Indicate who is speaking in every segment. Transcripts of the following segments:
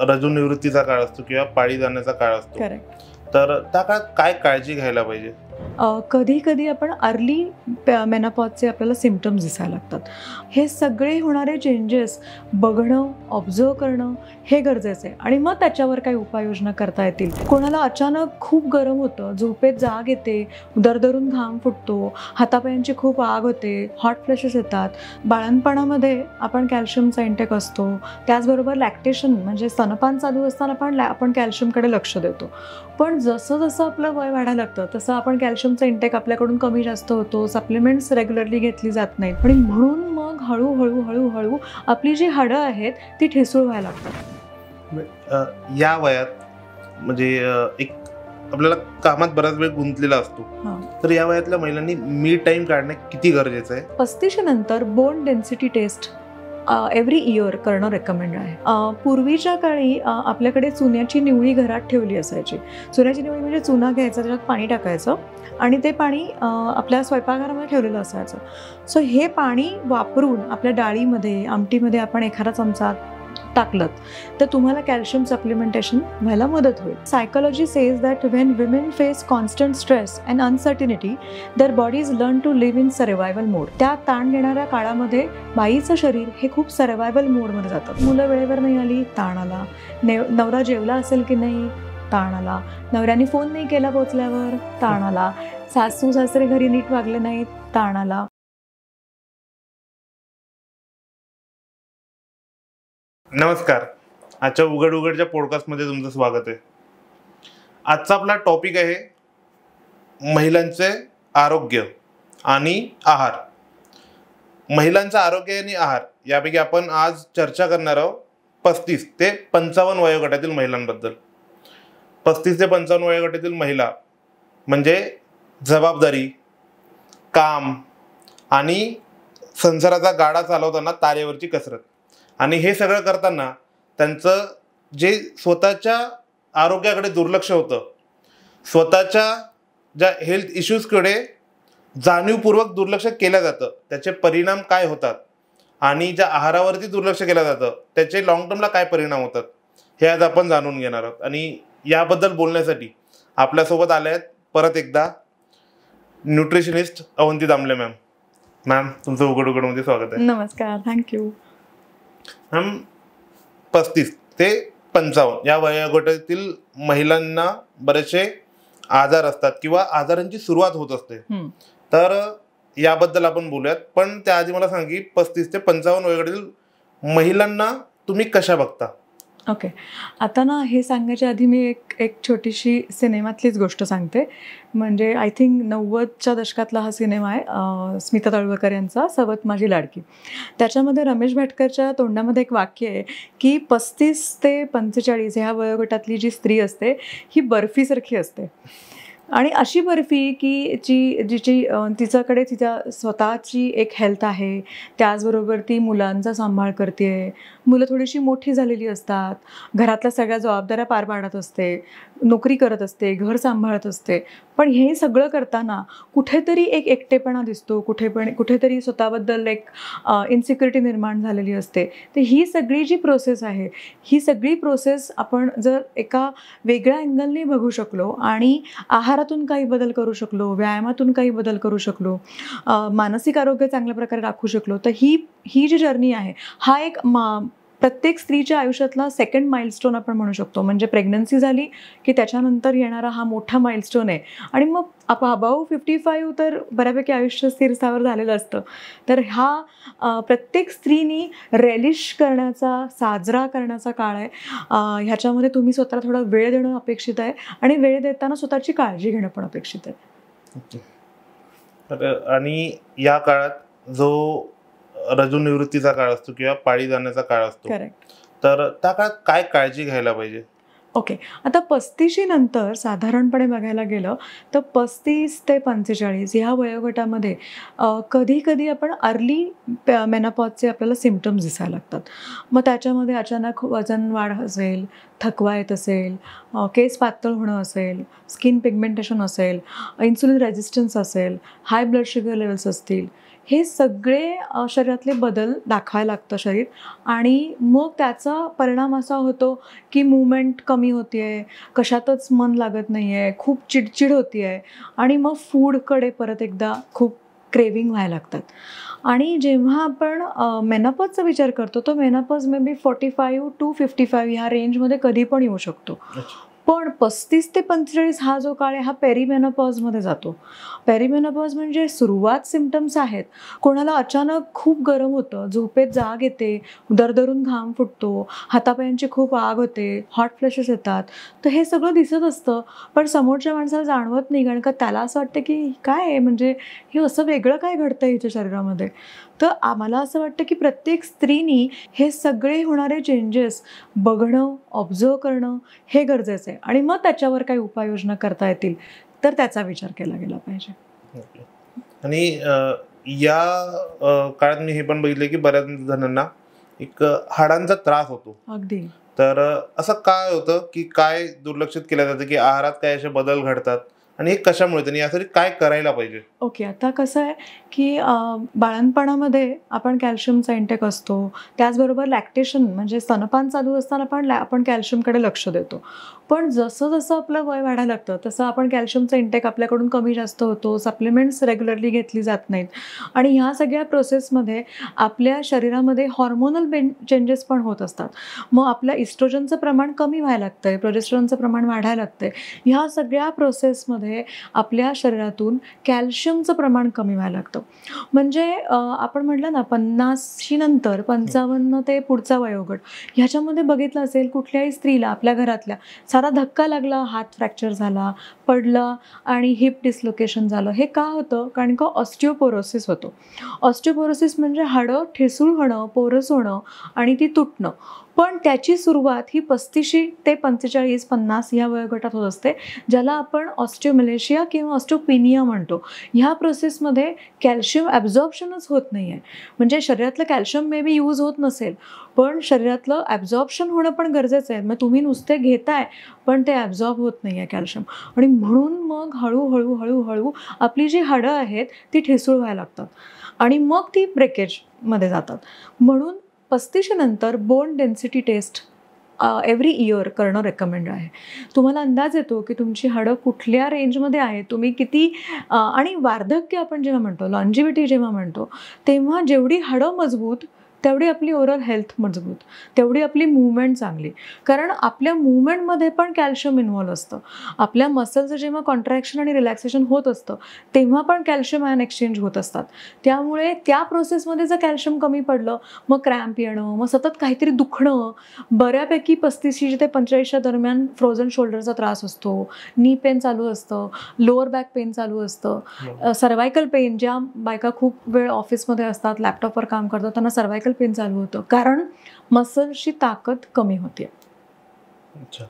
Speaker 1: रजोनिवृत्तीचा काळ असतो किंवा पाळी जाण्याचा काळ असतो.
Speaker 2: करेक्ट.
Speaker 1: तर त्या काळात काय काळजी घ्यायला पाहिजे?
Speaker 2: कधी कधी आपण अर्ली मेनोपॉजचे आपल्याला सिम्पटम्स दिसायला लागतात. हे सगळे होणारे चेंजेस बघणं, ऑब्झर्व करणं हे गरजेचं आहे आणि मग त्याच्यावर काही उपाययोजना करता येतील. कोणाला अचानक खूप गरम होतं, झोपेत जाग येते, दरदरून घाम फुटतो, हातापायांची खूप आग होते, हॉट फ्लॅशेस येतात. बाळंतपणामध्ये आपण कॅल्शियमचा इंटेक असतो. त्याचबरोबर लॅक्टेशन म्हणजे स्तनपान चालू असताना आपण कॅल्शियमकडे लक्ष देतो. पण जसं जसं आपलं वय वाढायला लागतं तसं आपण कॅल्शियमचा इंटेक आपल्याकडून कमी जास्त होतो, सप्लिमेंट्स रेग्युलरली घेतली जात नाहीत आणि म्हणून मग हळूहळू हळूहळू आपली जी हाडं आहेत ती ठिसूळ व्हायला लागतात.
Speaker 1: या वयात म्हणजे एक आपल्याला कामात बराच वेळ गुंतलेला असतो, तर या वयातल्या महिलांनी मी टाइम काढणे किती गरजेचं आहे?
Speaker 2: 35 नंतर bone density test every year करणं रेकमेंड आहे. पूर्वीच्या काळी आपल्याकडे चुन्याची निवळी घरात ठेवली असायची. चुन्याची निवळी म्हणजे चुना घ्यायचा, त्याच्यात पाणी टाकायचं आणि ते पाणी आपल्या स्वयंपाकघरामध्ये ठेवलेलं असायचं. सो हे पाणी वापरून आपल्या डाळीमध्ये, आमटीमध्ये आपण एखादा चमचा टाकलं तर तुम्हाला कॅल्शियम सप्लिमेंटेशन व्हायला मदत होईल. Psychology says that when women face constant stress and uncertainty their bodies learn to live in survival mode. त्या ताण देणाऱ्या काळामध्ये बाईचं शरीर हे खूप सर्व्हायवल मोडमध्ये जातं. मुलं वेळेवर नाही आली, ताण आला. नवरा जेवला असेल की नाही, ताण आला. नवऱ्याने फोन नाही केला पोचल्यावर, ताण आला. सासू सासरे घरी नीट वागले नाहीत, ताण आला.
Speaker 1: नमस्कार, आजच्या उघड उघडच्या पॉडकास्टमध्ये तुमचं स्वागत आहे. आजचा आपला टॉपिक आहे महिलांचे आरोग्य आणि आहार. महिलांचं आरोग्य आणि आहार यापैकी आपण आज चर्चा करणार आहोत 35 ते 55 वयोगटातील महिलांबद्दल. 35 ते 55 वयोगटातील महिला म्हणजे जबाबदारी, काम आणि संसाराचा गाडा चालवताना तारेवरची कसरत, आणि हे सगळं करताना त्यांचं जे स्वतःच्या आरोग्याकडे दुर्लक्ष होतं, स्वतःच्या ज्या हेल्थ इश्यूजकडे जाणीवपूर्वक दुर्लक्ष केलं जातं, त्याचे परिणाम काय होतात आणि ज्या आहारावरती दुर्लक्ष केलं जातं त्याचे लॉंग टर्मला काय परिणाम होतात हे आज आपण जाणून घेणार आहोत. आणि याबद्दल बोलण्यासाठी आपल्यासोबत आले आहेत परत एकदा nutritionist Avanti Damle ma'am. Ma'am, तुमचं उघड उघडमध्ये स्वागत आहे.
Speaker 2: नमस्कार, थँक्यू.
Speaker 1: मॅम, 35 ते 55 या वयोगटातील महिलांना बरेचसे आजार असतात किंवा आजारांची सुरुवात होत असते, तर याबद्दल आपण बोलूयात. पण त्याआधी मला सांग की 35 ते 55 वयोगटातील महिलांना तुम्ही कशा बघता?
Speaker 2: ओके, आता ना हे सांगायच्या आधी मी एक छोटीशी सिनेमातलीच गोष्ट सांगते. म्हणजे आय थिंक 90च्या दशकातला हा सिनेमा आहे, स्मिता तळवकर यांचा सवत माझी लाडकी. त्याच्यामध्ये रमेश भाटकरच्या तोंडामध्ये एक वाक्य आहे की 35 ते 45 ह्या वयोगटातली जी स्त्री असते ही बर्फीसारखी असते. आणि अशी बर्फी की तिच्याकडे तिच्या स्वतःची एक हेल्थ आहे, त्याचबरोबर ती मुलांचा सांभाळ करते, मुलं थोडीशी मोठी झालेली असतात, घरातल्या सगळ्या जबाबदाऱ्या पार पाडत असते, नोकरी करत असते, घर सांभाळत असते. पण हे सगळं करताना कुठेतरी एक एकटेपणा दिसतो, कुठेतरी स्वतःबद्दल एक इन्सिक्युरिटी निर्माण झालेली असते. तर ही सगळी जी प्रोसेस आहे, ही सगळी प्रोसेस आपण जर एका वेगळ्या अँगलने बघू शकलो आणि आहारातून काही बदल करू शकलो, व्यायामातून काही बदल करू शकलो, मानसिक आरोग्य चांगल्या प्रकारे राखू शकलो, तर ही जी जर्नी आहे हा एक प्रत्येक स्त्रीच्या आयुष्यातला सेकंड माइलस्टोन आपण म्हणू शकतो. म्हणजे प्रेग्नन्सी झाली की त्याच्यानंतर येणारा हा मोठा माइलस्टोन आहे. आणि मग अबाव 55 तर बऱ्यापैकी आयुष्य स्थिर स्थावर झालेलं असतं. तर हा प्रत्येक स्त्रीनी रेलिश करण्याचा, साजरा करण्याचा काळ आहे. ह्याच्यामध्ये तुम्ही स्वतःला थोडा वेळ देणं अपेक्षित आहे आणि वेळ देताना स्वतःची काळजी घेणं पण अपेक्षित आहे.
Speaker 1: आणि या काळात जो रजोनिवृत्तीचा काळ असतो किंवा पाळी जाण्याचा काळ असतो, तर त्या काळात काय काळजी घ्यायला पाहिजे?
Speaker 2: ओके, आता 35 नंतर साधारणपणे बघायला गेलं तर 35 ते 45 ह्या वयोगटामध्ये कधी कधी आपण अर्ली मेनोपॉजचे आपल्याला सिम्पटम्स दिसायला लागतात. मग त्याच्यामध्ये अचानक वजन वाढ असेल, थकवा येत असेल, केस पातळ होणं असेल, स्किन पिगमेंटेशन असेल, इन्सुलिन रेजिस्टन्स असेल, हाय ब्लड शुगर लेवल्स असतील, हे सगळे शरीरातले बदल दाखवायला लागतं शरीर, आणि मग त्याचा परिणाम असा होतो की मूवमेंट कमी होते आहे, कशातच मन लागत नाही आहे, खूप चिडचिड होती आहे, आणि मग फूडकडे परत एकदा खूप क्रेविंग व्हायला लागतात. आणि जेव्हा आपण मेनोपॉजचा विचार करतो, तो मेनोपॉज मे बी 45 to 55 ह्या रेंजमध्ये कधी पण येऊ शकतो. पण 35 ते 45 हा जो काळ आहे हा पेरिमेनोपॉजमध्ये जातो. पेरिमेनोपॉज म्हणजे सुरुवात सिम्पटम्स आहेत. कोणाला अचानक खूप गरम होतं, झोपेत जाग येते, दरदरून घाम फुटतो, हातापायांची खूप आग होते, हॉट फ्लॅशेस येतात. तर हे सगळं दिसत असतं, पण समोरच्या माणसाला जाणवत नाही, कारण का त्याला असं वाटतं की काय आहे, म्हणजे हे असं वेगळं काय घडतं हिच्या शरीरामध्ये. तर आम्हाला असं वाटतं की प्रत्येक स्त्रीनी हे सगळे होणारे चेंजेस बघणं, ऑब्झर्व करणं हे गरजेचं आहे, आणि मग त्याच्यावर काही उपाययोजना करता येतील तर त्याचा विचार केला गेला पाहिजे.
Speaker 1: आणि या काळात मी हे पण बघितलं की बऱ्याच जणांना एक हाडांचा त्रास होतो.
Speaker 2: अगदी.
Speaker 1: तर असं काय होतं की काय दुर्लक्षित केलं जातं की आहारात काय असे बदल घडतात आणि हे कशामुळे आणि यासाठी काय करायला पाहिजे?
Speaker 2: ओके, आता कसं आहे की बाळंतपणामध्ये आपण कॅल्शियमचा इंटेक असतो, त्याचबरोबर लॅक्टेशन म्हणजे स्तनपान चालू असताना पण आपण कॅल्शियमकडे लक्ष देतो. पण जसं जसं आपलं वय वाढायला लागतं तसं आपण कॅल्शियमचा इंटेक आपल्याकडून कमी जास्त होतो, सप्लिमेंट्स रेग्युलरली घेतली जात नाहीत, आणि ह्या सगळ्या प्रोसेसमध्ये आपल्या शरीरामध्ये हॉर्मोनल चेंजेस पण होत असतात. मग आपल्या इस्ट्रोजनचं प्रमाण कमी व्हायला लागतं आहे, प्रोजेस्टेरॉनचं प्रमाण वाढायला लागतं आहे. ह्या सगळ्या प्रोसेसमध्ये आपल्या शरीरातून कॅल्शियमचं प्रमाण कमी व्हायला लागतं. म्हणजे आपण म्हटलं ना 50शी नंतर 55 ते पुढचा वयोगट, ह्याच्यामध्ये बघितलं असेल कुठल्याही स्त्रीला आपल्या घरातल्या सारा धक्का लागला, हात फ्रॅक्चर झाला, पडला आणि हिप डिस्लोकेशन झालं. हे का होतं? कारण का ऑस्टिओपोरोसिस होतो. ऑस्टिओपोरोसिस म्हणजे हाडं ठिसूळ होणं, पोरस होणं आणि ती तुटणं. पण त्याची सुरुवात ही 35 ते 45-50 ह्या वयोगटात होत असते, ज्याला आपण ऑस्टिओमलेशिया किंवा ऑस्टिओपिनिया म्हणतो. ह्या प्रोसेसमध्ये कॅल्शियम ॲब्झॉर्प्शनच होत नाही आहे. म्हणजे शरीरातलं कॅल्शियम मे बी यूज होत नसेल, पण शरीरातलं ॲब्झॉर्प्शन होणं पण गरजेचं आहे. मग तुम्ही नुसते घेताय पण ते ॲब्झॉर्ब होत नाही आहे कॅल्शियम, आणि म्हणून मग हळूहळू हळूहळू आपली जी हाडं आहेत ती ठिसूळ व्हायला लागतात, आणि मग ती ब्रेकेजमध्ये जातात. म्हणून 35 नंतर bone density test every year करणं रेकमेंड आहे. तुम्हाला अंदाज येतो की तुमची हाडं कुठल्या रेंजमध्ये आहे, तुम्ही किती आणि वार्धक्य आपण जेव्हा म्हणतो, लॉन्जिव्हिटी जेव्हा म्हणतो, तेव्हा जेवढी हाडं मजबूत तेवढी आपली ओव्हरऑल हेल्थ मजबूत, तेवढी आपली मूवमेंट चांगली. कारण आपल्या मूवमेंटमध्ये पण कॅल्शियम इन्व्हॉल्व असतं. आपल्या मसलचं जेव्हा कॉन्ट्रॅक्शन आणि रिलॅक्सेशन होत असतं तेव्हा पण कॅल्शियम आयन एक्सचेंज होत असतात. त्यामुळे त्या प्रोसेसमध्ये जर कॅल्शियम कमी पडलं, मग क्रॅम्प येणं, मग सतत काहीतरी दुखणं, बऱ्यापैकी 35 ते 45च्या दरम्यान फ्रोझन शोल्डरचा त्रास असतो, नी पेन चालू असतं, लोअर बॅक पेन चालू असतं, सर्वायकल पेन, ज्या बायका खूप वेळ ऑफिसमध्ये असतात, लॅपटॉपवर काम करतात, त्यांना सर्वायकल पेन चालू होतं, कारण मसल्सची ताकद कमी होते.
Speaker 1: अच्छा,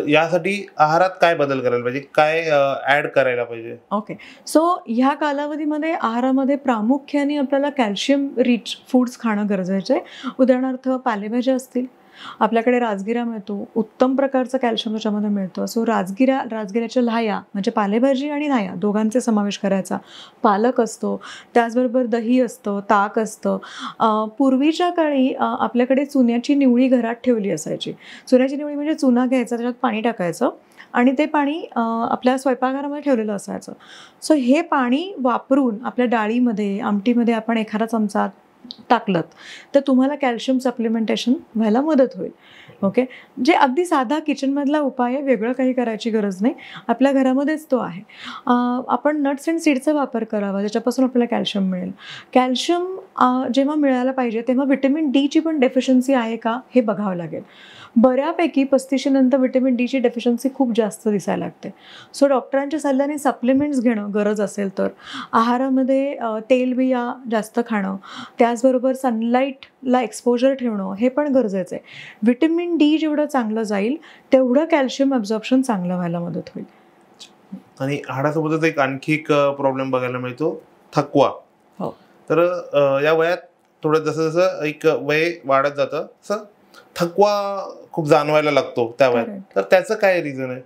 Speaker 1: यासाठी आहारात काय बदल करायला पाहिजे, काय ऍड करायला पाहिजे?
Speaker 2: ओके, सो ह्या कालावधीमध्ये आहारामध्ये प्रामुख्याने आपल्याला कॅल्शियम रिच फूड्स खाणं गरजेचं आहे. उदाहरणार्थ पालेभाज्या असतील, आपल्याकडे राजगिरा मिळतो, उत्तम प्रकारचं कॅल्शियम त्याच्यामध्ये मिळतं. सो राजगिऱ्याच्या लाह्या म्हणजे पालेभाजी आणि लाह्या दोघांचे समावेश करायचा. पालक असतो, त्याचबरोबर दही असतं, ताक असतं. पूर्वीच्या काळी आपल्याकडे चुन्याची निवळी घरात ठेवली असायची. चुन्याची निवळी म्हणजे चुना घ्यायचा, त्याच्यात पाणी टाकायचं आणि ते पाणी आपल्या स्वयंपाकघरामध्ये ठेवलेलं असायचं. सो हे पाणी वापरून आपल्या डाळीमध्ये, आमटीमध्ये आपण एखादा चमचा टाकलं तर तुम्हाला कॅल्शियम सप्लिमेंटेशन व्हायला मदत होईल. ओके, जे अगदी साधा किचनमधला उपाय आहे, वेगळं काही करायची गरज नाही, आपल्या घरामध्येच तो आहे. आपण नट्स अँड सीडचा वापर करावा, ज्याच्यापासून आपल्याला कॅल्शियम मिळेल. कॅल्शियम जेव्हा मिळायला पाहिजे तेव्हा व्हिटॅमिन डीची पण डेफिशियन्सी आहे का हे बघावं लागेल. बऱ्यापैकी 35 नंतर व्हिटॅमिन डीची डेफिशियन्सी खूप जास्त दिसायला लागते. सो डॉक्टरांच्या सल्ल्याने सप्लिमेंट्स घेणं गरज असेल तर, आहारामध्ये तेलबिया जास्त खाणं, त्याचबरोबर सनलाईटला एक्सपोजर ठेवणं हे पण गरजेचं आहे. व्हिटॅमिन डी जेवढं चांगलं जाईल तेवढं कॅल्शियम ॲब्झॉर्प्शन चांगलं व्हायला मदत होईल.
Speaker 1: आणि हाडासोबतच एक आणखी एक प्रॉब्लेम बघायला मिळतो, थकवा.
Speaker 2: हो,
Speaker 1: तर या वयात थोडं जसं जसं एक वय वाढत जातं तसं थकवा खूप जाणवायला लागतो त्या वयात. तर त्याचं काय रिझन आहे?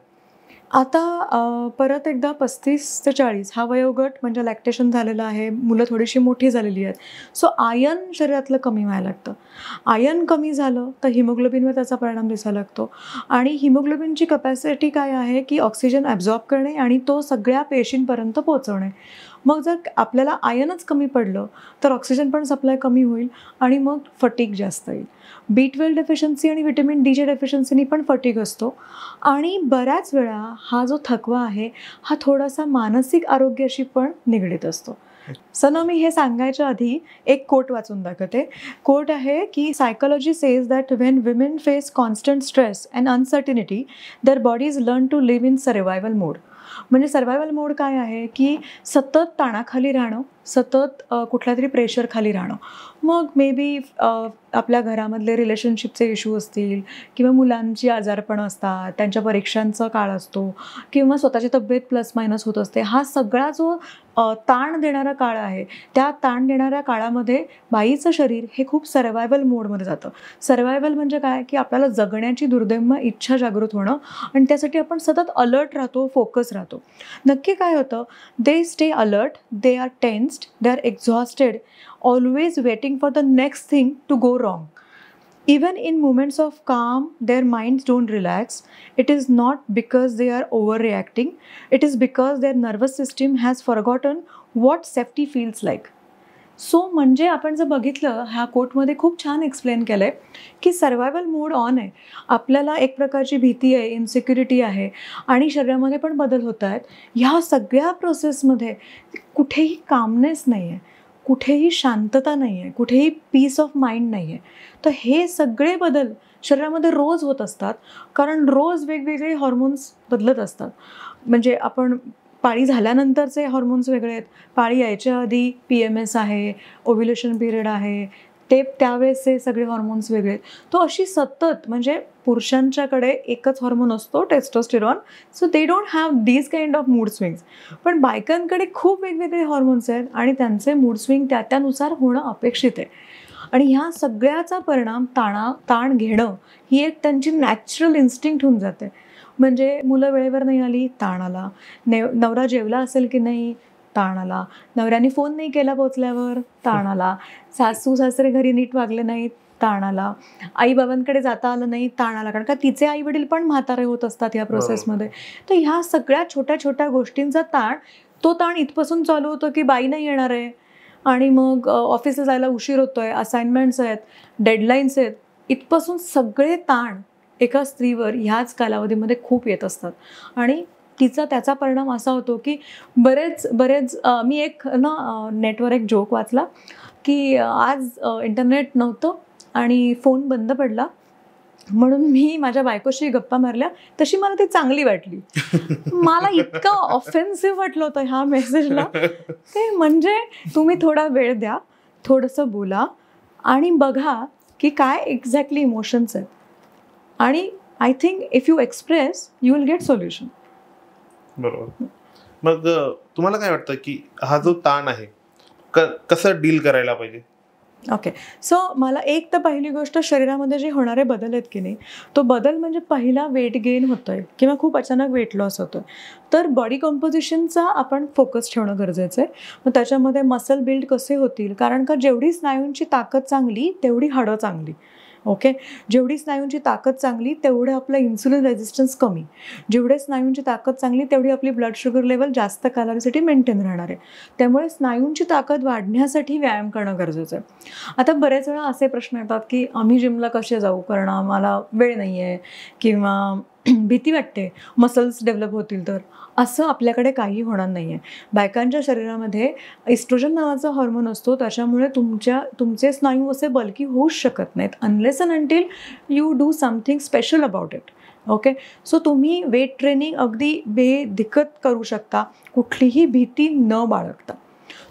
Speaker 2: आता परत एकदा 35 ते 40 हा वयोगट म्हणजे लॅक्टेशन झालेलं आहे, मुलं थोडीशी मोठी झालेली आहेत. सो आयर्न शरीरातलं कमी व्हायला लागतं. आयर्न कमी झालं तर हिमोग्लोबिनवर त्याचा परिणाम दिसायला लागतो. आणि हिमोग्लोबिनची कपॅसिटी काय आहे की ऑक्सिजन ॲब्झॉर्ब करणे आणि तो सगळ्या पेशींपर्यंत पोहोचवणे. मग जर आपल्याला आयर्नच कमी पडलं तर ऑक्सिजन पण सप्लाय कमी होईल आणि मग फटीग जास्त येईल. B12 डेफिशियन्सी आणि व्हिटॅमिन डीच्या डेफिशियन्सीनी पण फटीग असतो. आणि बऱ्याच वेळा हा जो थकवा आहे हा थोडासा मानसिक आरोग्याशी पण निगडीत असतो. सो मी हे सांगायच्या आधी एक कोट वाचून दाखवते. कोट आहे की psychology says that when women face constant stress and uncertainty their bodies learn to live in survival mode. म्हणजे सर्वायवल मोड काय आहे की सतत ताणाखाली राहणं, सतत कुठल्या तरी प्रेशर खाली राहणं. मग मे बी आपल्या घरामधले रिलेशनशिपचे इश्यू असतील किंवा मुलांची आजारपणं असतात, त्यांच्या परीक्षांचा काळ असतो किंवा स्वतःची तब्येत प्लस मायनस होत असते. हा सगळा जो ताण देणारा काळ आहे, त्या ताण देणाऱ्या काळामध्ये बाईचं शरीर हे खूप सर्वायवल मोडमध्ये जातं. सर्वायवल म्हणजे काय की आपल्याला जगण्याची दुर्दैम्य इच्छा जागृत होणं आणि त्यासाठी आपण सतत अलर्ट राहतो, फोकस राहतो. नक्की काय होतं, they stay alert, they are tensed, they are exhausted, always waiting for the next thing to go wrong. Even in moments of calm, their minds don't relax. It is not because they are overreacting. It is because their nervous system has forgotten what safety feels like. So म्हणजे आपण जर बघितलं, ह्या कोटमध्ये खूप छान explain केलं आहे की सर्वायवल मोड ऑन आहे. आपल्याला एक प्रकारची भीती आहे, इन्सिक्युरिटी आहे आणि शरीरामध्ये पण बदल होत आहेत. ह्या सगळ्या प्रोसेसमध्ये कुठेही कामनेस नाही आहे, कुठेही शांतता नाही आहे, कुठेही पीस ऑफ माइंड नाही आहे. तर हे सगळे बदल शरीरामध्ये रोज होत असतात, कारण रोज वेगवेगळे हॉर्मोन्स बदलत असतात. म्हणजे आपण पाळी झाल्यानंतरचे हॉर्मोन्स वेगळे आहेत, पाळी यायच्या आधी PMS आहे, ओव्ह्युलेशन पिरियड आहे, ते त्यावेळेसचे सगळे हॉर्मोन्स वेगळे आहेत. तो अशी सतत म्हणजे पुरुषांच्याकडे एकच हॉर्मोन असतो, testosterone. So they don't have these kind of mood swings. पण बायकांकडे खूप वेगवेगळे हॉर्मोन्स आहेत आणि त्यांचे मूड स्विंग त्यानुसार होणं अपेक्षित आहे. आणि ह्या सगळ्याचा परिणाम ताण घेणं ही एक त्यांची नॅचरल इन्स्टिंक्ट होऊन जाते. म्हणजे मुलं वेळेवर नाही आली, ताण आला. नवरा जेवला असेल की नाही, ताण आला. नवऱ्याने फोन नाही केला पोचल्यावर, ताण आला. सासू सासरे घरी नीट वागले नाहीत, ताण आला. आई बाबांकडे जाता आलं नाही, ताण आला. कारण का तिचे आई वडील पण म्हातारे होत असतात ह्या प्रोसेसमध्ये. तर ह्या सगळ्या छोट्या छोट्या गोष्टींचा तो ताण इथपासून चालू होतो की बाई नाही येणार आहे आणि मग ऑफिसला जायला उशीर होतोय, असाइनमेंट्स आहेत, डेडलाईन्स आहेत. इथपासून सगळे ताण एका स्त्रीवर ह्याच कालावधीमध्ये खूप येत असतात. आणि त्याचा परिणाम असा होतो की बरेच मी एक नेटवर एक जोक वाचला की आज इंटरनेट नव्हतं आणि फोन बंद पडला, म्हणून मी माझ्या बायकोशी गप्पा मारल्या, तशी मला ती चांगली वाटली. मला इतकं ऑफेन्सिव्ह वाटलं होतं ह्या मेसेजला. ते म्हणजे तुम्ही थोडा वेळ द्या, थोडंसं बोला आणि बघा की काय एक्झॅक्टली इमोशन्स आहेत. आणि I think if you express you will get solution.
Speaker 1: बरोबर. मग तुम्हाला काय वाटतं की हा जो ताण आहे कसं डील करायला पाहिजे?
Speaker 2: ओके. सो मला एक तर पहिली गोष्ट, शरीरामध्ये जे होणारे बदल आहेत की नाही, तो बदल म्हणजे पहिला वेट गेन होतो आहे किंवा खूप अचानक वेट लॉस होतो आहे. तर बॉडी कंपोजिशनचा आपण फोकस ठेवणं गरजेचं आहे. मग त्याच्यामध्ये मसल बिल्ड कसे होतील, कारण का जेवढी स्नायूंची ताकद चांगली तेवढी हाडं चांगली. ओके. जेवढी स्नायूंची ताकद चांगली तेवढं आपलं इन्सुलिन रेझिस्टन्स कमी. जेवढे स्नायूंची ताकद चांगली तेवढी आपली ब्लड शुगर लेवल जास्त कालावधीसाठी मेंटेन राहणार आहे. त्यामुळे स्नायूंची ताकद वाढण्यासाठी व्यायाम करणं गरजेचं आहे. आता बरेच वेळा असे प्रश्न येतात की आम्ही जिमला कसे जाऊ, कारण आम्हाला वेळ नाही आहे किंवा भीती वाटते मसल्स डेव्हलप होतील तर. असं आपल्याकडे काही होणार नाही आहे. बायकांच्या शरीरामध्ये इस्ट्रोजन नावाचा हॉर्मोन असतो, त्याच्यामुळे तुमचे स्नायू असे बल्की होऊच शकत नाहीत unless and until you do something special about it. Okay. So तुम्ही वेट ट्रेनिंग अगदी बेधिकत करू शकता, कुठलीही भीती न बाळगता.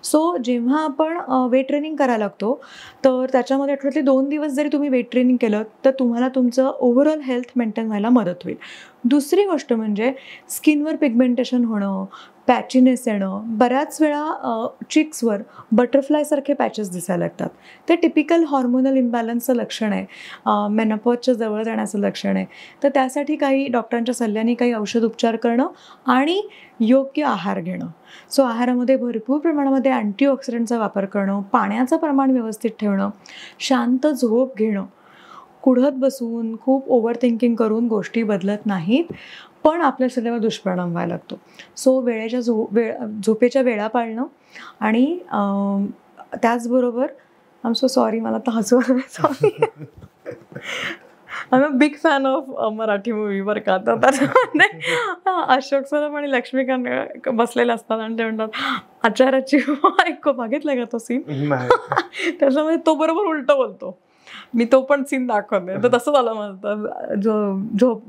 Speaker 2: सो जेव्हा आपण वेट ट्रेनिंग करायला लागतो तर त्याच्यामध्ये आठवड्यातले 2 दिवस जरी तुम्ही वेट ट्रेनिंग केलं तर तुम्हाला तुमचं ओव्हरऑल हेल्थ मेंटेन व्हायला मदत होईल. दुसरी गोष्ट म्हणजे स्किनवर पिगमेंटेशन होणं, पॅचीनेस येणं, बऱ्याच वेळा चिक्सवर बटरफ्लायसारखे पॅचेस दिसायला लागतात. ते टिपिकल हॉर्मोनल इम्बॅलन्सचं लक्षण आहे, मेनोपॉजच्या जवळ जाण्याचं लक्षण आहे. तर त्यासाठी काही डॉक्टरांच्या सल्ल्याने काही औषध उपचार करणं आणि योग्य आहार घेणं. सो आहारामध्ये भरपूर प्रमाणामध्ये अँटीऑक्सिडंटचा वापर करणं, पाण्याचं प्रमाण व्यवस्थित ठेवणं, शांत झोप घेणं. कुढत बसून खूप ओव्हर थिंकिंग करून गोष्टी बदलत नाहीत, पण आपल्या शरीरावर दुष्परिणाम व्हायला लागतो. सो झोपेच्या वेळा पाळणं आणि त्याचबरोबर आय एम सो सॉरी, मला तर हसू आलं, sorry. I am a big fan of Marathi movie बरं का. तर त्याच्यामध्ये अशोक सराफ आणि लक्ष्मीकांत बसलेले असतात आणि ते म्हणतात आचाराची बायको. बघितलं का तो सीन? त्याच्यामध्ये तो बरोबर उलटं बोलतो. मी तो पण सीन दाखवते. तर तसं झालं माझं.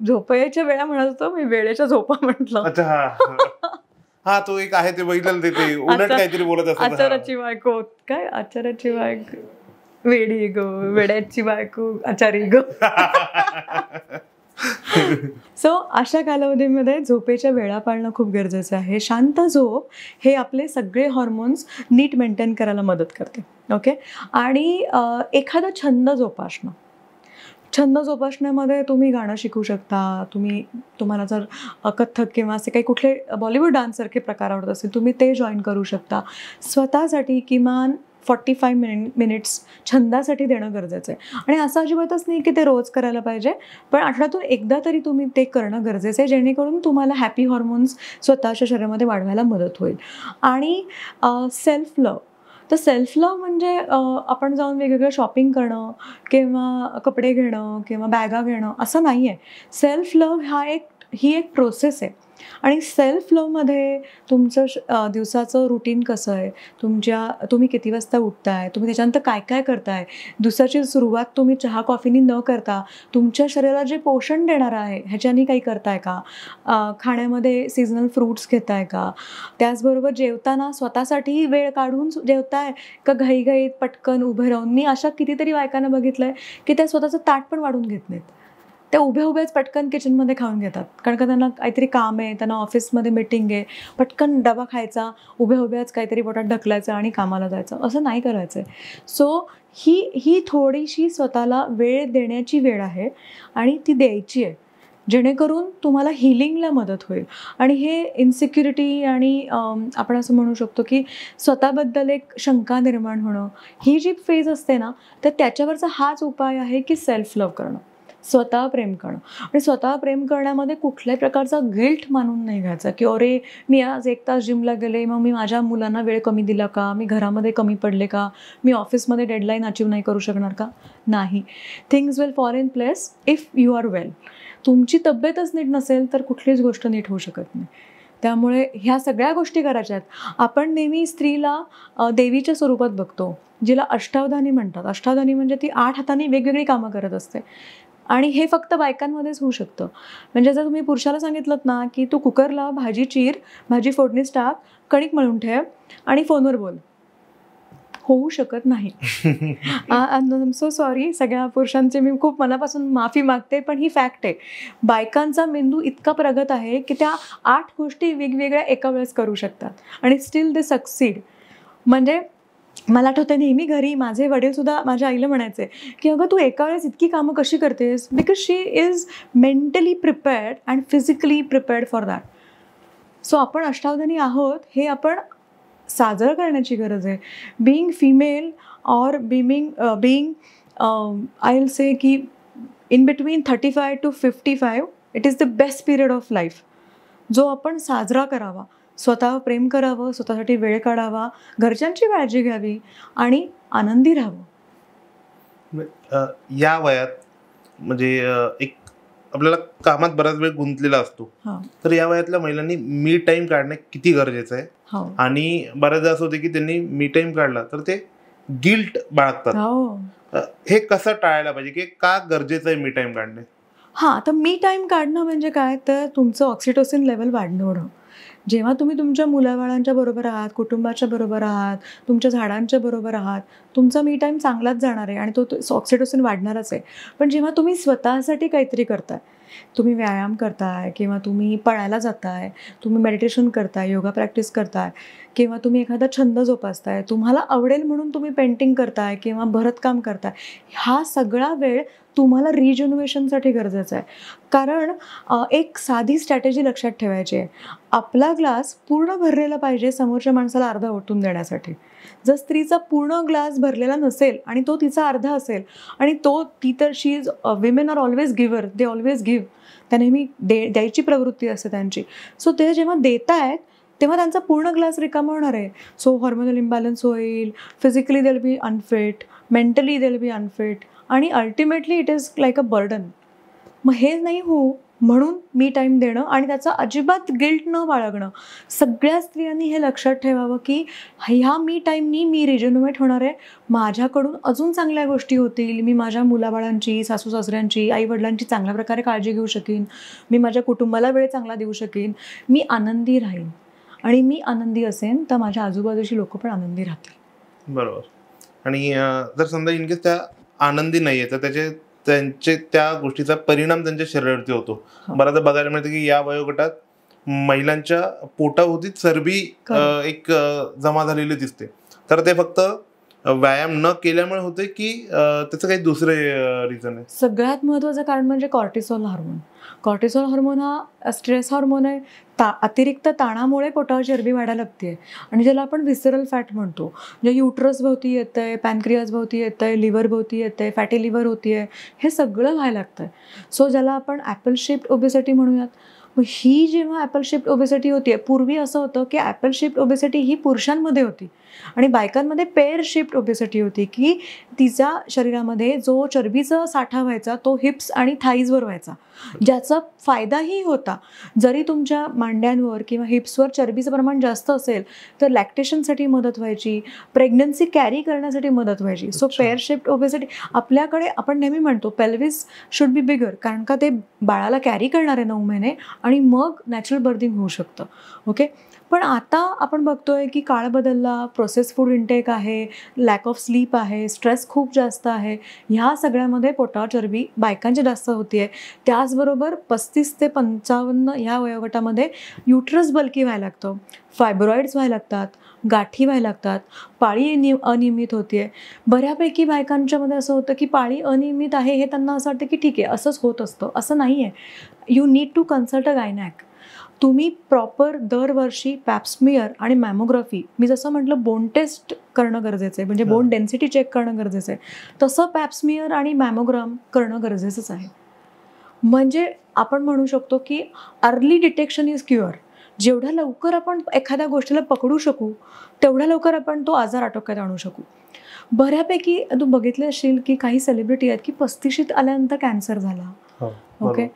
Speaker 2: झोपायच्या वेळा म्हणत होतो मी, वेळेच्या झोपा म्हटलं.
Speaker 1: हा, तो एक आहे ते बघितलं, ते उलट काहीतरी बोलत असतात.
Speaker 2: आचाराची बायको, काय आचाराची बायको वेडी गो, वेड्याची बायको आचारी गो. सो अशा कालावधीमध्ये झोपेच्या वेळा पाळणं खूप गरजेचं आहे. शांत झोप हे आपले सगळे हॉर्मोन्स नीट मेंटेन करायला मदत करते. ओके. आणि एखादा छंद जोपासणं. छंद जोपासण्यामध्ये तुम्ही गाणं शिकू शकता. तुम्हाला जर कथ्थक किंवा असे काही कुठले बॉलिवूड डान्ससारखे प्रकार आवडत असेल, तुम्ही ते जॉईन करू शकता. स्वतःसाठी किमान 45 मिनिट्स छंदासाठी देणं गरजेचं आहे. आणि असं अजिबातच नाही की ते रोज करायला पाहिजे, पण आठवड्यातून एकदा तरी तुम्ही ते करणं गरजेचं आहे, जेणेकरून तुम्हाला हॅपी हॉर्मोन्स स्वतःच्या शरीरामध्ये वाढवायला मदत होईल. आणि सेल्फ लव्ह. तर सेल्फ लव्ह म्हणजे आपण जाऊन वेगवेगळं शॉपिंग करणं किंवा कपडे घेणं किंवा बॅगा घेणं असं नाही आहे. सेल्फ लव्ह ही एक प्रोसेस आहे. आणि सेल्फ लव्हमध्ये तुमचं दिवसाचं रुटीन कसं आहे, तुम्ही किती वाजता उठताय, तुम्ही त्याच्यानंतर काय काय करताय, दिवसाची सुरुवात तुम्ही चहा कॉफीनी न करता तुमच्या शरीराला जे पोषण देणार आहे ह्याच्यानी काही करताय का, खाण्यामध्ये सीझनल फ्रूट्स घेताय का, त्याचबरोबर जेवताना स्वतःसाठी वेळ काढून जेवताय का घाईघाईत पटकन उभं राहून. मी अशा कितीतरी बायकांना बघितलं आहे की त्या स्वतःचं ताट पण वाढून घेत नाहीत. त्या उभ्याच पटकन किचनमध्ये खाऊन घेतात, कारण का त्यांना काहीतरी काम आहे, त्यांना ऑफिसमध्ये मीटिंग आहे, पटकन डबा खायचा, उभ्याच काहीतरी पोटात ढकलायचं आणि कामाला जायचं. असं नाही करायचं आहे. सो ही थोडीशी स्वतःला वेळ देण्याची वेळ आहे आणि ती द्यायची आहे, जेणेकरून तुम्हाला हिलिंगला मदत होईल. आणि हे इन्सिक्युरिटी आणि आपण असं म्हणू शकतो की स्वतःबद्दल एक शंका निर्माण होणं, ही जी फेज असते ना, तर त्याच्यावरचा हाच उपाय आहे की सेल्फ लव्ह करणं, स्वतः प्रेम करणं. आणि स्वतः प्रेम करण्यामध्ये कुठल्याही प्रकारचा गिल्ट मानून नाही घ्यायचा की अरे मी आज 1 तास जिमला गेले, मग मी माझ्या मुलांना वेळ कमी दिला का, मी घरामध्ये कमी पडले का, मी ऑफिसमध्ये डेडलाईन अचीव नाही करू शकणार का. नाही. Things will fall in place if you are well. तुमची तब्येतच नीट नसेल तर कुठलीच गोष्ट नीट होऊ शकत नाही. त्यामुळे ह्या सगळ्या गोष्टी करायच्या आहेत. आपण नेहमी स्त्रीला देवीच्या स्वरूपात बघतो, जिला अष्टावधानी म्हणतात. अष्टावधानी म्हणजे ती 8 हातांनी वेगवेगळी कामं करत असते. आणि हे फक्त बायकांमध्येच होऊ शकतं. म्हणजे जर तुम्ही पुरुषाला सांगितलं ना की तू कुकरला भाजी चीर, भाजी फोडणीस टाक, कणिक मळून ठेव आणि फोनवर बोल, होऊ शकत नाही. आय एम सो सॉरी, सगळ्या पुरुषांचे मी खूप मनापासून माफी मागते, पण ही फॅक्ट आहे. बायकांचा मेंदू इतका प्रगत आहे की त्या 8 गोष्टी वेगवेगळ्या एका वेळेस करू शकतात आणि स्टील दे सक्सीड. म्हणजे मला आठवतं नेहमी घरी माझे वडील सुद्धा माझ्या आईला म्हणायचे की अगं तू एका वेळेस इतकी कामं कशी करतेस, because she is mentally prepared and physically prepared for that. So आपण अष्टावधानी आहोत हे आपण साजरं करण्याची गरज आहे. Being female or being I will say की in between 35 to 55 it is the best period of life, जो आपण साजरा करावा. स्वतः प्रेम करावं, स्वतःसाठी वेळ काढावा, घरच्यांची काळजी घ्यावी आणि आनंदी राहावं.
Speaker 1: या वयात म्हणजे एक आपल्याला कामात बराच वेळ गुंतलेला असतो, तर या वयातल्या महिलांनी मी टाइम काढणं किती गरजेचं आहे. आणि बऱ्याचदा असं होते की त्यांनी मी टाइम काढला तर ते गिल्ट बाळगतात. हे कसं टाळायला पाहिजे की का गरजेचं आहे मी टाइम काढणे?
Speaker 2: तर मी टाइम काढणं म्हणजे काय, तर तुमचं ऑक्सिटोसिन लेवल वाढणं. जेव्हा तुम्ही तुमच्या मुलाबाळांच्या बरोबर आहात, कुटुंबाच्या बरोबर आहात, तुमच्या झाडांच्या बरोबर आहात, तुमचा मी टाईम चांगलाच जाणार आहे आणि तो ऑक्सिटोसिन वाढणारच आहे. पण जेव्हा तुम्ही स्वतःसाठी काहीतरी करताय, तुम्ही व्यायाम करताय किंवा तुम्ही पळायला जाताय, तुम्ही मेडिटेशन करताय, योगा प्रॅक्टिस करताय किंवा तुम्ही एखादा छंद जोपासताय, तुम्हाला आवडेल म्हणून तुम्ही पेंटिंग करताय किंवा भरतकाम करताय, हा सगळा वेळ तुम्हाला रिजन्युएशनसाठी गरजेचा आहे. कारण एक साधी स्ट्रॅटेजी लक्षात ठेवायची आहे. आपला ग्लास पूर्ण भरलेला पाहिजे समोरच्या माणसाला अर्धा ओतून देण्यासाठी. जर स्त्रीचा पूर्ण ग्लास भरलेला नसेल आणि तो तिचा अर्धा असेल आणि ती तर she is women are always giver, they always give, त्या नेहमी द्यायची प्रवृत्ती असते त्यांची. सो ते जेव्हा देत आहेत तेव्हा त्यांचा पूर्ण ग्लास रिकामा होणार आहे. सो हॉर्मोनल इम्बॅलन्स होईल, physically they will be unfit, mentally they will be unfit आणि ultimately it is like a burden. मग हे नाही हो म्हणून मी टाईम देणं आणि त्याचा अजिबात गिल्ट न बाळगणं. सगळ्या स्त्रियांनी हे लक्षात ठेवावं की ह्या मी टाईमनी मी रिजन्युएट होणार आहे, माझ्याकडून अजून चांगल्या गोष्टी होतील, मी माझ्या मुलाबाळांची, सासू सासऱ्यांची, आईवडिलांची चांगल्या प्रकारे काळजी घेऊ शकेन, मी माझ्या कुटुंबाला वेळ चांगला देऊ शकेन, मी आनंदी राहीन आणि मी आनंदी असेन तर माझ्या आजूबाजूची लोक पण आनंदी राहतील.
Speaker 1: बरोबर. आणि जर समजा इनकेस त्या आनंदी नाही आहे तर त्यांचे त्या गोष्टीचा परिणाम त्यांच्या शरीरावरती होतो. बऱ्याचदा बघायला मिळतं की या वयोगटात महिलांच्या पोटाभोवती चरबी एक जमा झालेली दिसते. तर ते फक्त व्यायाम न केल्यामुळे होते की त्याचं काही दुसरे रिझन आहे?
Speaker 2: सगळ्यात महत्त्वाचं कारण म्हणजे कॉर्टिसॉल हार्मोन. कॉर्टिसॉल हार्मोन हा स्ट्रेस हार्मोन आहे. अतिरिक्त ताणामुळे पोटावर चरबी वाढायला लागते आणि ज्याला आपण व्हिसरल फॅट म्हणतो, जे युट्रस भोवती येतं आहे, पॅनक्रियाज भोवती येतं आहे, लिव्हर भोवती येतं आहे, फॅटी लिव्हर होती आहे, हे सगळं व्हायला लागतं आहे. सो ज्याला आपण ॲपल शेप्ड ओबेसिटी म्हणूयात. मग ही जेव्हा ॲपल शेप्ड ओबेसिटी होती आहे, पूर्वी असं होतं की ॲपल शेप्ड ओबेसिटी ही पुरुषांमध्ये होती आणि बायकांमध्ये पेअर शेप्ड ओबेसिटी होती की तिच्या शरीरामध्ये जो चरबीचा साठा व्हायचा तो हिप्स आणि थाईजवर व्हायचा, ज्याचा फायदाही होता. जरी तुमच्या मांड्यांवर किंवा हिप्सवर चरबीचं प्रमाण जास्त असेल तर लॅक्टेशनसाठी मदत व्हायची, प्रेग्नन्सी कॅरी करण्यासाठी मदत व्हायची. सो पेअर शेप्ड ओबेसिटी आपल्याकडे आपण नेहमी म्हणतो पेल्विस शुड बी बिगर, कारण का ते बाळाला कॅरी करणार आहे 9 महिने आणि मग नॅचरल बर्थिंग होऊ शकतं. ओके. पण आता आपण बघतोय की काळ बदलला, प्रोसेस फूड इंटेक आहे, लॅक ऑफ स्लीप आहे, स्ट्रेस खूप जास्त आहे. ह्या सगळ्यामध्ये पोटावर चरबी बायकांची जास्त होती आहे. त्याचबरोबर 35 ते 55 ह्या वयोगटामध्ये युट्रस बल्की व्हायला लागतं, फायब्रॉइड्स व्हायला लागतात, गाठी व्हायला लागतात, पाळी अनियमित होती आहे. बऱ्यापैकी बायकांच्यामध्ये असं होतं की पाळी अनियमित आहे हे त्यांना असं वाटतं की ठीक आहे असंच होत असतं. असं नाही आहे. You need to consult a gynaec. तुम्ही प्रॉपर दरवर्षी पॅप्समियर आणि मॅमोग्राफी, मी जसं म्हटलं बोन टेस्ट करणं गरजेचं आहे, म्हणजे बोन डेन्सिटी चेक करणं गरजेचं आहे, तसं पॅप्समियर आणि मॅमोग्राम करणं गरजेचंच आहे. म्हणजे आपण म्हणू शकतो की अर्ली डिटेक्शन इज क्युअर. जेवढ्या लवकर आपण एखाद्या गोष्टीला पकडू शकू तेवढ्या लवकर आपण तो आजार आटोक्यात आणू शकू. बऱ्यापैकी तू बघितलं असेल की काही सेलिब्रिटी आहेत की 35शीत आल्यानंतर कॅन्सर झाला. ओके.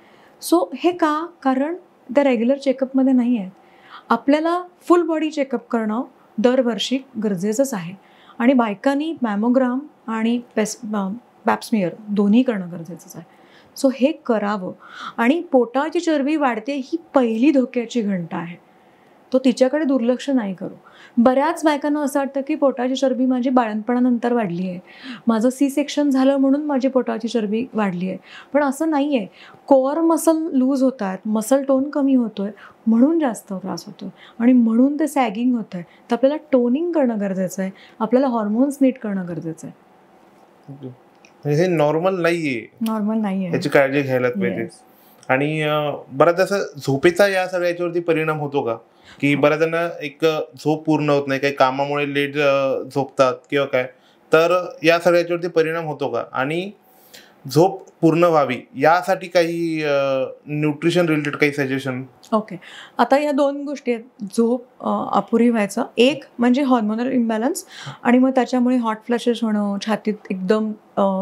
Speaker 2: सो हे का? कारण त्या रेग्युलर चेकअपमध्ये नाही आहेत. आपल्याला फुल बॉडी चेकअप करणं दरवर्षी गरजेचंच आहे आणि बायकांनी मॅमोग्राम आणि पॅप्समियर दोन्ही करणं गरजेचंच आहे. सो हे करावं. आणि पोटाची चरबी वाढते ही पहिली धोक्याची घंटा आहे, तो तिच्याकडे दुर्लक्ष नाही करू. बऱ्याच बायकांना असं वाटतं की पोटाची चरबी माझी बाळंतपणानंतर वाढली आहे, माझं C-सेक्शन झालं म्हणून माझी पोटाची चरबी वाढली आहे. पण असं नाही आहे. कोअर मसल लूज होत आहेत, मसल टोन कमी होतो आहे म्हणून जास्त त्रास होतो आहे आणि म्हणून ते सॅगिंग होतं आहे. तर आपल्याला टोनिंग करणं गरजेचं आहे, आपल्याला हॉर्मोन्स नीट करणं गरजेचं आहे.
Speaker 1: हे नॉर्मल नाहीये,
Speaker 2: नॉर्मल नाहीये,
Speaker 1: याची काळजी घ्यायलाच पाहिजे. आणि बऱ्याच असं झोपेचा या सगळ्या याच्यावरती परिणाम होतो का? की बऱ्याच जणांना एक झोप पूर्ण होत नाही, काही कामामुळे लेट झोपतात किंवा काय, तर या सगळ्या याच्यावरती परिणाम होतो का? आणि झोप पूर्ण व्हावी यासाठी काही न्यूट्रिशन रिलेटेड काही सजेशन?
Speaker 2: ओके. आता या 2 गोष्टी आहेत. झोप अपुरी व्हायचं, एक म्हणजे हॉर्मोनल इम्बॅलन्स आणि मग त्याच्यामुळे हॉट फ्लॅशेस होणं, छातीत एकदम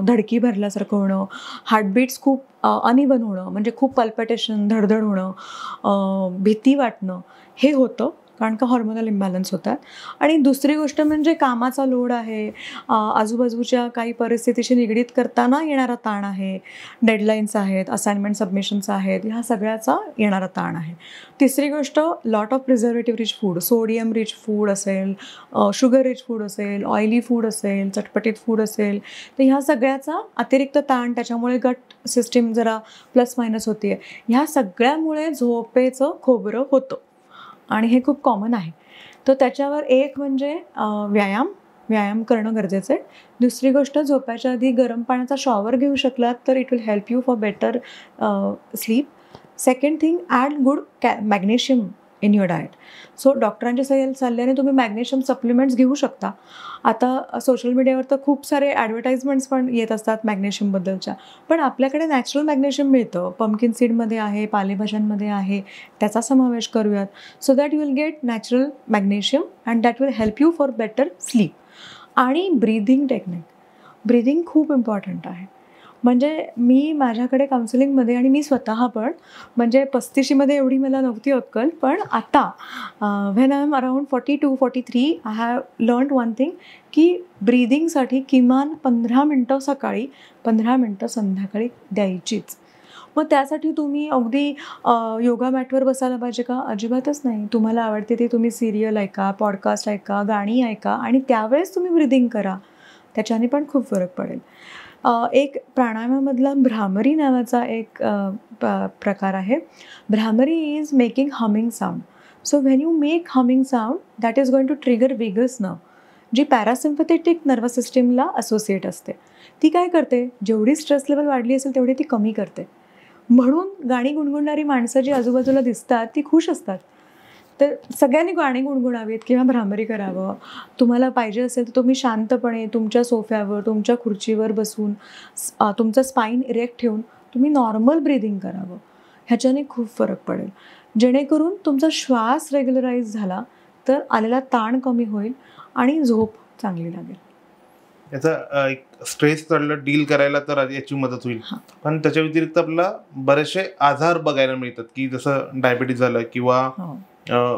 Speaker 2: धडकी भरल्यासारखं होणं, हार्टबीट्स खूप अनइव्हन होणं, म्हणजे खूप पल्पिटेशन, धडधड होणं, भीती वाटणं, हे होतं कारण का हॉर्मोनल इम्बॅलन्स होतात. आणि दुसरी गोष्ट म्हणजे कामाचा लोड आहे, आजूबाजूच्या काही परिस्थितीशी निगडीत करताना येणारा ताण आहे, डेडलाईन्स आहेत, असाइनमेंट सबमिशन्स आहेत, ह्या सगळ्याचा येणारा ताण आहे. तिसरी गोष्ट, lot of preservative rich food, sodium rich food असेल, शुगर रिच फूड असेल, ऑइली फूड असेल, चटपटीत फूड असेल, तर ह्या सगळ्याचा अतिरिक्त ताण, त्याच्यामुळे गट सिस्टीम जरा प्लस मायनस होते. ह्या सगळ्यामुळे झोपेचं खोबरं होतं आणि हे खूप कॉमन आहे. तर त्याच्यावर एक म्हणजे व्यायाम करणं गरजेचं आहे. दुसरी गोष्ट, झोपायच्या आधी गरम पाण्याचा शॉवर घेऊ शकलात तर it will help you for better sleep. Second thing, add good magnesium in your diet. So डॉक्टरांच्या सल्ल्याने तुम्ही मॅग्नेशियम सप्लिमेंट्स घेऊ शकता. आता सोशल मीडियावर तर खूप सारे ॲडव्हर्टाइजमेंट्स पण येत असतात मॅग्नेशियमबद्दलच्या, पण आपल्याकडे नॅचरल मॅग्नेशियम मिळतं. पंपकिन सीडमध्ये आहे, पालेभाज्यांमध्ये आहे, त्याचा समावेश करूयात. So that you will get natural magnesium and that will help you for better sleep. आणि ब्रीदिंग टेक्निक, ब्रीदिंग खूप इम्पॉर्टंट आहे. म्हणजे मी माझ्याकडे काउन्सिलिंगमध्ये, आणि मी स्वतः पण म्हणजे 35मध्ये एवढी मला नव्हती अक्कल, पण आता when I am around 42-43 I have learned one thing, की ब्रीदिंगसाठी किमान 15 मिनटं सकाळी, 15 मिनटं संध्याकाळी द्यायचीच. मग त्यासाठी तुम्ही अगदी योगा मॅटवर बसायला पाहिजे का? अजिबातच नाही. तुम्हाला आवडते ते तुम्ही सिरियल ऐका, पॉडकास्ट ऐका, गाणी ऐका आणि त्यावेळेस तुम्ही ब्रीदिंग करा. त्याच्याने पण खूप फरक पडेल. एक प्राणायामामधला भ्रामरी नावाचा एक प्रकार आहे. Bhramari is making humming sound. So when you make humming sound that is going to trigger vagus nerve, जी पॅरासिम्पथेटिक नर्वस सिस्टीमला असोसिएट असते. ती काय करते, जेवढी स्ट्रेस लेवल वाढली असेल तेवढी ती कमी करते. म्हणून गाणी गुणगुणणारी माणसं जी आजूबाजूला दिसतात ती खुश असतात. तर सगळ्यांनी गाणी गुणगुणावीत किंवा भ्रामरी करावं. तुम्हाला पाहिजे असेल तर तुम्ही शांतपणे तुमच्या सोफ्यावर, तुमच्या खुर्चीवर बसून तुमचं स्पाईन इरेक्ट ठेवून तुम्ही नॉर्मल ब्रीदिंग करावं. ह्याच्याने खूप फरक पडेल. जेणेकरून तुमचा श्वास रेग्युलराईज झाला तर आलेला ताण कमी होईल आणि झोप चांगली लागेल.
Speaker 1: याचा एक स्ट्रेस डील करायला तर याची मदत होईल. पण त्याच्या व्यतिरिक्त आपल्याला बरेचसे आजार बघायला मिळतात, की जसं डायबिटीज झालं किंवा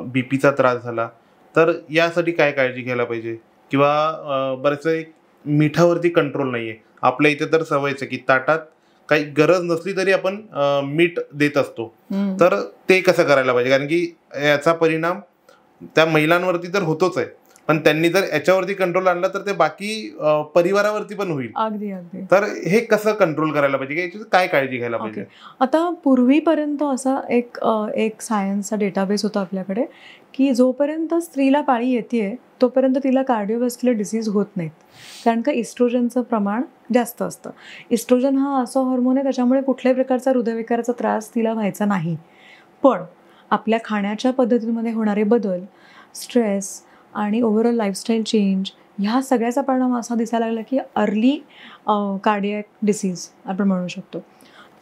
Speaker 1: बीपीचा त्रास झाला, तर यासाठी काय काळजी घ्यायला पाहिजे? किंवा बरेचसे मिठावरती कंट्रोल नाहीये. आपल्या इथे तर सवयच आहे की ताटात काही गरज नसली तरी आपण मीठ देत असतो. तर ते कसं करायला पाहिजे? कारण की याचा परिणाम त्या महिलांवरती तर होतोच आहे, पण त्यांनी जर याच्यावरती कंट्रोल आणला तर ते बाकी परिवारावरती पण होईल.
Speaker 2: अगदी अगदी.
Speaker 1: तर हे कसं कंट्रोल करायला पाहिजे, याची काय काळजी घ्यायला पाहिजे?
Speaker 2: आता पूर्वीपर्यंत असा एक सायन्सचा डेटाबेस होता आपल्याकडे, की जोपर्यंत स्त्रीला पाळी येते तोपर्यंत तिला कार्डिओव्हॅस्क्युलर डिसीज होत नाहीत, कारण का इस्ट्रोजनचं प्रमाण जास्त असतं. इस्ट्रोजन हा असा हॉर्मोन आहे त्याच्यामुळे कुठल्याही प्रकारचा हृदयविकाराचा त्रास तिला व्हायचा नाही. पण आपल्या खाण्याच्या पद्धतीमध्ये होणारे बदल, स्ट्रेस आणि ओव्हरऑल लाईफस्टाईल चेंज, ह्या सगळ्याचा परिणाम असा दिसायला लागला की अर्ली कार्डियॅक डिसीज आपण म्हणू शकतो.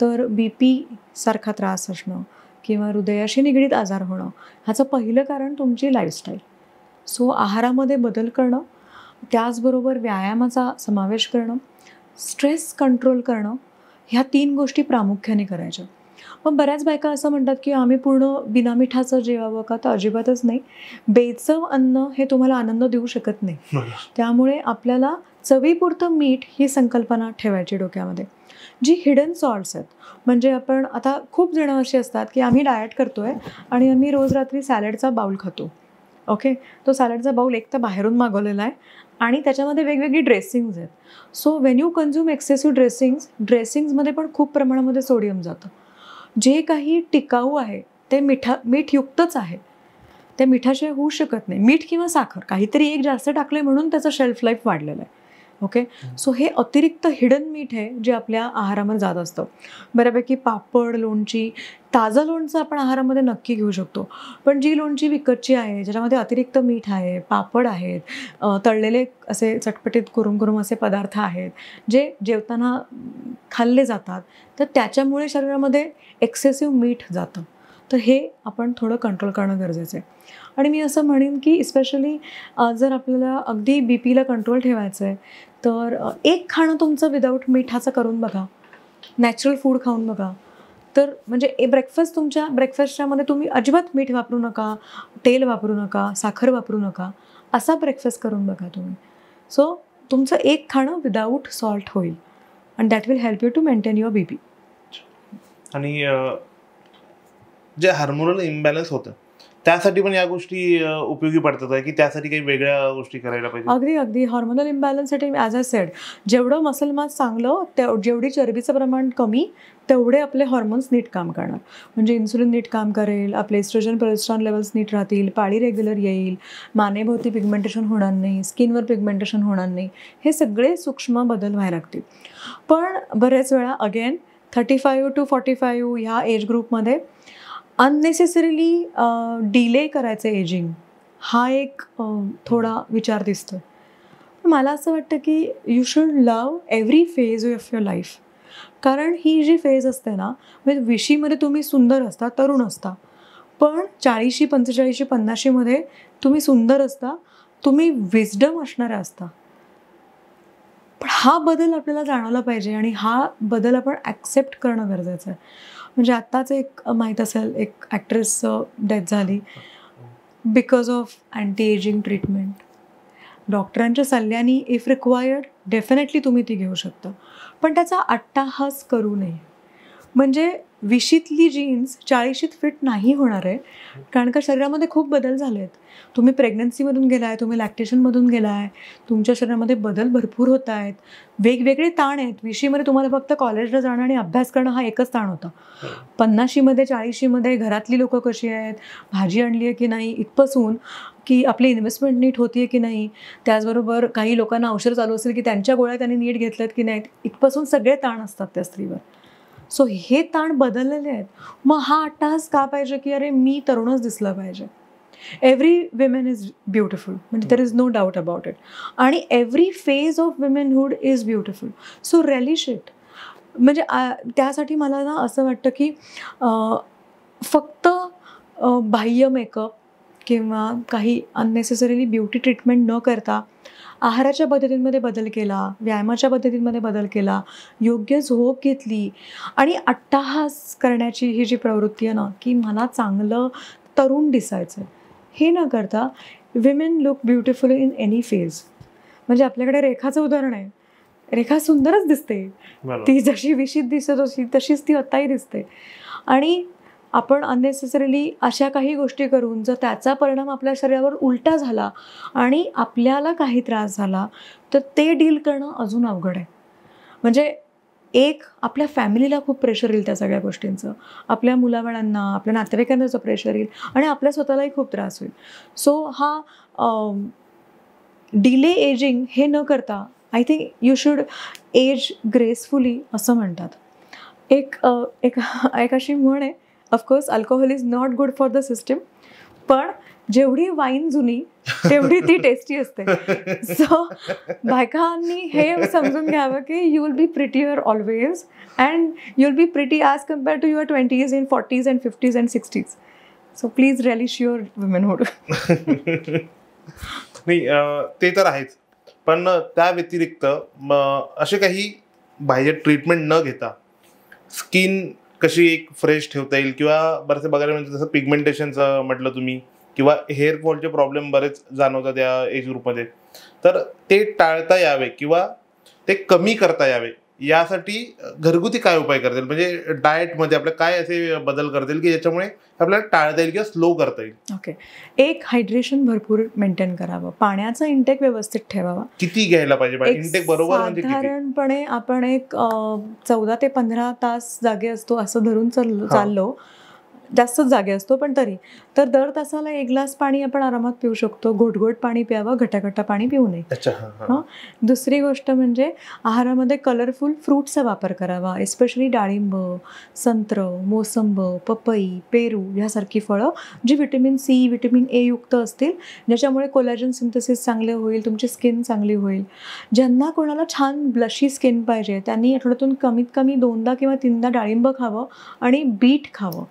Speaker 2: तर BP सारखा त्रास असणं किंवा हृदयाशी निगडीत आजार होणं, ह्याचं पहिलं कारण तुमची लाईफस्टाईल. सो आहारामध्ये बदल करणं, त्याचबरोबर व्यायामाचा समावेश करणं, स्ट्रेस कंट्रोल करणं, ह्या 3 गोष्टी प्रामुख्याने करायच्या. मग बऱ्याच बायका असं म्हणतात की आम्ही पूर्ण बिनामिठाचं जेवावं का? तर अजिबातच नाही. बेचव अन्न हे तुम्हाला आनंद देऊ शकत नाही. त्यामुळे आपल्याला चवीपुरतं मीठ ही संकल्पना ठेवायची डोक्यामध्ये. जी हिडन सॉल्ट्स आहेत, म्हणजे आपण आता खूप जण अशी असतात की आम्ही डाएट करतोय आणि आम्ही रोज रात्री सॅलडचा बाउल खातो. ओके, तो सॅलडचा बाउल एक तर बाहेरून मागवलेला आहे आणि त्याच्यामध्ये वेगवेगळी ड्रेसिंग्स आहेत. So when you consume excessive ड्रेसिंग्समध्ये पण खूप प्रमाणामध्ये सोडियम जातं. जे काही टिकाऊ आहे ते मीठयुक्तच आहे, ते मिठाशिवाय होऊ शकत नाही. मीठ किंवा साखर काहीतरी एक जास्त टाकले म्हणून त्याचं शेल्फ लाईफ वाढलेलं आहे. ओके, सो हे अतिरिक्त हिडन मीठ आहे जे आपल्या आहारामध्ये जात असतं. बऱ्यापैकी पापड, लोणची, ताजं लोणचं आपण आहारामध्ये नक्की घेऊ शकतो, पण जी लोणची विकतची आहे ज्याच्यामध्ये अतिरिक्त मीठ आहे, पापड आहेत, तळलेले असे चटपटीत कुरुम असे पदार्थ आहेत जे जेवताना खाल्ले जातात, तर त्याच्यामुळे शरीरामध्ये एक्सेसिव्ह मीठ जातं. तर हे आपण थोडं कंट्रोल करणं गरजेचं आहे. आणि मी असं म्हणेन की स्पेशली जर आपल्याला अगदी BPला कंट्रोल ठेवायचं आहे तर एक खाणं तुमचं विदाऊट मिठाचं करून बघा, नॅचरल फूड खाऊन बघा, तर म्हणजे ब्रेकफास्ट तुमच्या ब्रेकफास्टच्यामध्ये तुम्ही अजिबात मीठ वापरू नका, तेल वापरू नका, साखर वापरू नका, असा ब्रेकफास्ट करून बघा तुम्ही. सो तुमचं एक खाणं विदाऊट सॉल्ट होईल and that will help you to maintain your BP.
Speaker 1: आणि जे हार्मोनल इम्बॅलन्स होतं त्यासाठी पण या गोष्टी उपयोगी पडतात आहे की त्यासाठी काही वेगळ्या गोष्टी करायला पाहिजे?
Speaker 2: अगदी अगदी हॉर्मोनल इम्बॅलन्ससाठी ॲज अ सेड, जेवढं मसल मास चांगलं जेवढी चरबीचं प्रमाण कमी तेवढे आपले हॉर्मोन्स नीट काम करणार. म्हणजे इन्सुलिन नीट काम करेल, आपले एस्ट्रोजन प्रोजेस्टेरॉन लेवल्स नीट राहतील, पाळी रेग्युलर येईल, मानेभोवती पिगमेंटेशन होणार नाही, स्किनवर पिगमेंटेशन होणार नाही. हे सगळे सूक्ष्म बदल व्हायला लागतील. पण बरेच वेळा अगेन 35 to 45 ह्या एज ग्रुपमध्ये अननेसेसरीली डिले करायचं एजिंग हा एक थोडा विचार दिसतो. मला असं वाटतं की you should love every phase of your life. कारण ही जी फेज असते ना, म्हणजे 20मध्ये तुम्ही सुंदर असता, तरुण असता, पण 40, 45, 50मध्ये तुम्ही सुंदर असता, तुम्ही विजडम असणाऱ्या असता. पण हा बदल आपल्याला जाणवला पाहिजे आणि हा बदल आपण ॲक्सेप्ट करणं गरजेचं आहे. म्हणजे आत्ताच एक माहीत असेल, एक ॲक्ट्रेस डेथ झाली because of anti ageing treatment. डॉक्टरांच्या सल्ल्याने इफ रिक्वायर्ड डेफिनेटली तुम्ही ती घेऊ शकता, पण त्याचा अट्टाहास करू नये. म्हणजे 20ली जीन्स 40शीत फिट नाही होणार आहे, कारण का शरीरामध्ये खूप बदल झाले आहेत. तुम्ही प्रेग्नन्सीमधून गेलाय, तुम्ही लॅक्टेशनमधून गेलाय, तुमच्या शरीरामध्ये बदल भरपूर होत आहेत, वेगवेगळे ताण आहेत. 20मध्ये तुम्हाला फक्त कॉलेजला जाणं आणि अभ्यास करणं हा एकच ताण होता. 50मध्ये 40मध्ये घरातली लोकं कशी आहेत, भाजी आणली आहे की नाही, इथपासून की आपली इन्व्हेस्टमेंट नीट होती आहे की नाही, त्याचबरोबर काही लोकांना औषध चालू असेल की त्यांच्या गोळ्या त्यांनी नीट घेतल्यात की नाहीत, इथपासून सगळे ताण असतात त्या स्त्रीवर. सो हे ताण बदललेले आहेत. मग हा अट्टाहास का पाहिजे की अरे मी तरुणच दिसलं पाहिजे? एव्हरी विमेन इज ब्युटिफुल, म्हणजे there is no doubt about it. आणि every phase of womanhood is beautiful. So relish it. म्हणजे त्यासाठी मला ना असं वाटतं की फक्त बाह्य मेकअप किंवा काही अननेसेसरीली ब्युटी ट्रीटमेंट न करता आहाराच्या पद्धतींमध्ये बदल केला, व्यायामाच्या पद्धतींमध्ये बदल केला, योग्य झोप घेतली आणि अट्टाहास करण्याची ही जी प्रवृत्ती आहे ना की मला चांगलं तरुण दिसायचं, हे न करता women look beautiful in any phase. म्हणजे आपल्याकडे रेखाचं उदाहरण आहे. रेखा सुंदरच दिसते, ती जशी 20त दिसत होती तशीच ती आत्ताही दिसते. आणि आपण अननेसेसरीली अशा काही गोष्टी करून जर त्याचा परिणाम आपल्या शरीरावर उलटा झाला आणि आपल्याला काही त्रास झाला तर ते डील करणं अजून अवघड आहे. म्हणजे एक आपल्या फॅमिलीला खूप प्रेशर येईल त्या सगळ्या गोष्टींचं, आपल्या मुलाबाळांना, आपल्या नातेवाईकांचं प्रेशर येईल आणि आपल्या स्वतःलाही खूप त्रास होईल. सो हा डिले एजिंग हे न करता I think you should age gracefully असं म्हणतात. एक अशी म्हण आहे, of course alcohol is not good for the system, पण जेवढी वाईन जुनी तेवढी ती टेस्टी असते. सो बायकांनी हे समजून घ्यावं की you will be prettier always and you will be pretty as compare to your 20s in 40s and 50s and 60s. So please relish your womanhood.
Speaker 1: नाही ते तर आहेच, पण त्या व्यतिरिक्त असे काही बाह्य ट्रीटमेंट न घेता स्किन कशी एक फ्रेश ठेवता येईल किंवा बरेचसे बघायला म्हणजे जसं पिगमेंटेशनचं म्हटलं तुम्ही किंवा हेअरफॉलचे प्रॉब्लेम बरेच जाणवतात या एज ग्रुपमध्ये, तर ते टाळता यावे किंवा ते कमी करता यावे यासाठी घरगुती काय उपाय करता येईल? म्हणजे डाएटमध्ये आपल्या काय असे बदल करता येईल की ज्याच्यामुळे आपल्याला टाळता येईल किंवा स्लो करता येईल?
Speaker 2: ओके, एक हायड्रेशन भरपूर मेंटेन करावं, पाण्याचा इंटेक व्यवस्थित ठेवावा.
Speaker 1: किती घ्यायला पाहिजे इंटेक बरोबर? म्हणजे
Speaker 2: साधारणपणे आपण एक 14 ते 15 तास जागे असतो असं धरून चाललो, जास्तच जागे असतो पण तरी, तर दर तासाला 1 ग्लास पाणी आपण आरामात पिऊ शकतो. घोटघोट पाणी प्यावं, घटाघटा पाणी पिऊ नये. दुसरी गोष्ट म्हणजे आहारामध्ये कलरफुल फ्रूट्सचा वापर करावा, एस्पेशली डाळिंब, संत्र, मोसंब, पपई, पेरू यासारखी फळं जी व्हिटॅमिन C, व्हिटॅमिन A युक्त असतील, ज्याच्यामुळे कोलॅजन सिंथेसिस चांगले होईल, तुमची स्किन चांगली होईल. ज्यांना कोणाला छान ब्लशी स्किन पाहिजे त्यांनी आठवड्यातून कमीत कमी 2दा किंवा 3दा डाळिंब खावं आणि बीट खावं.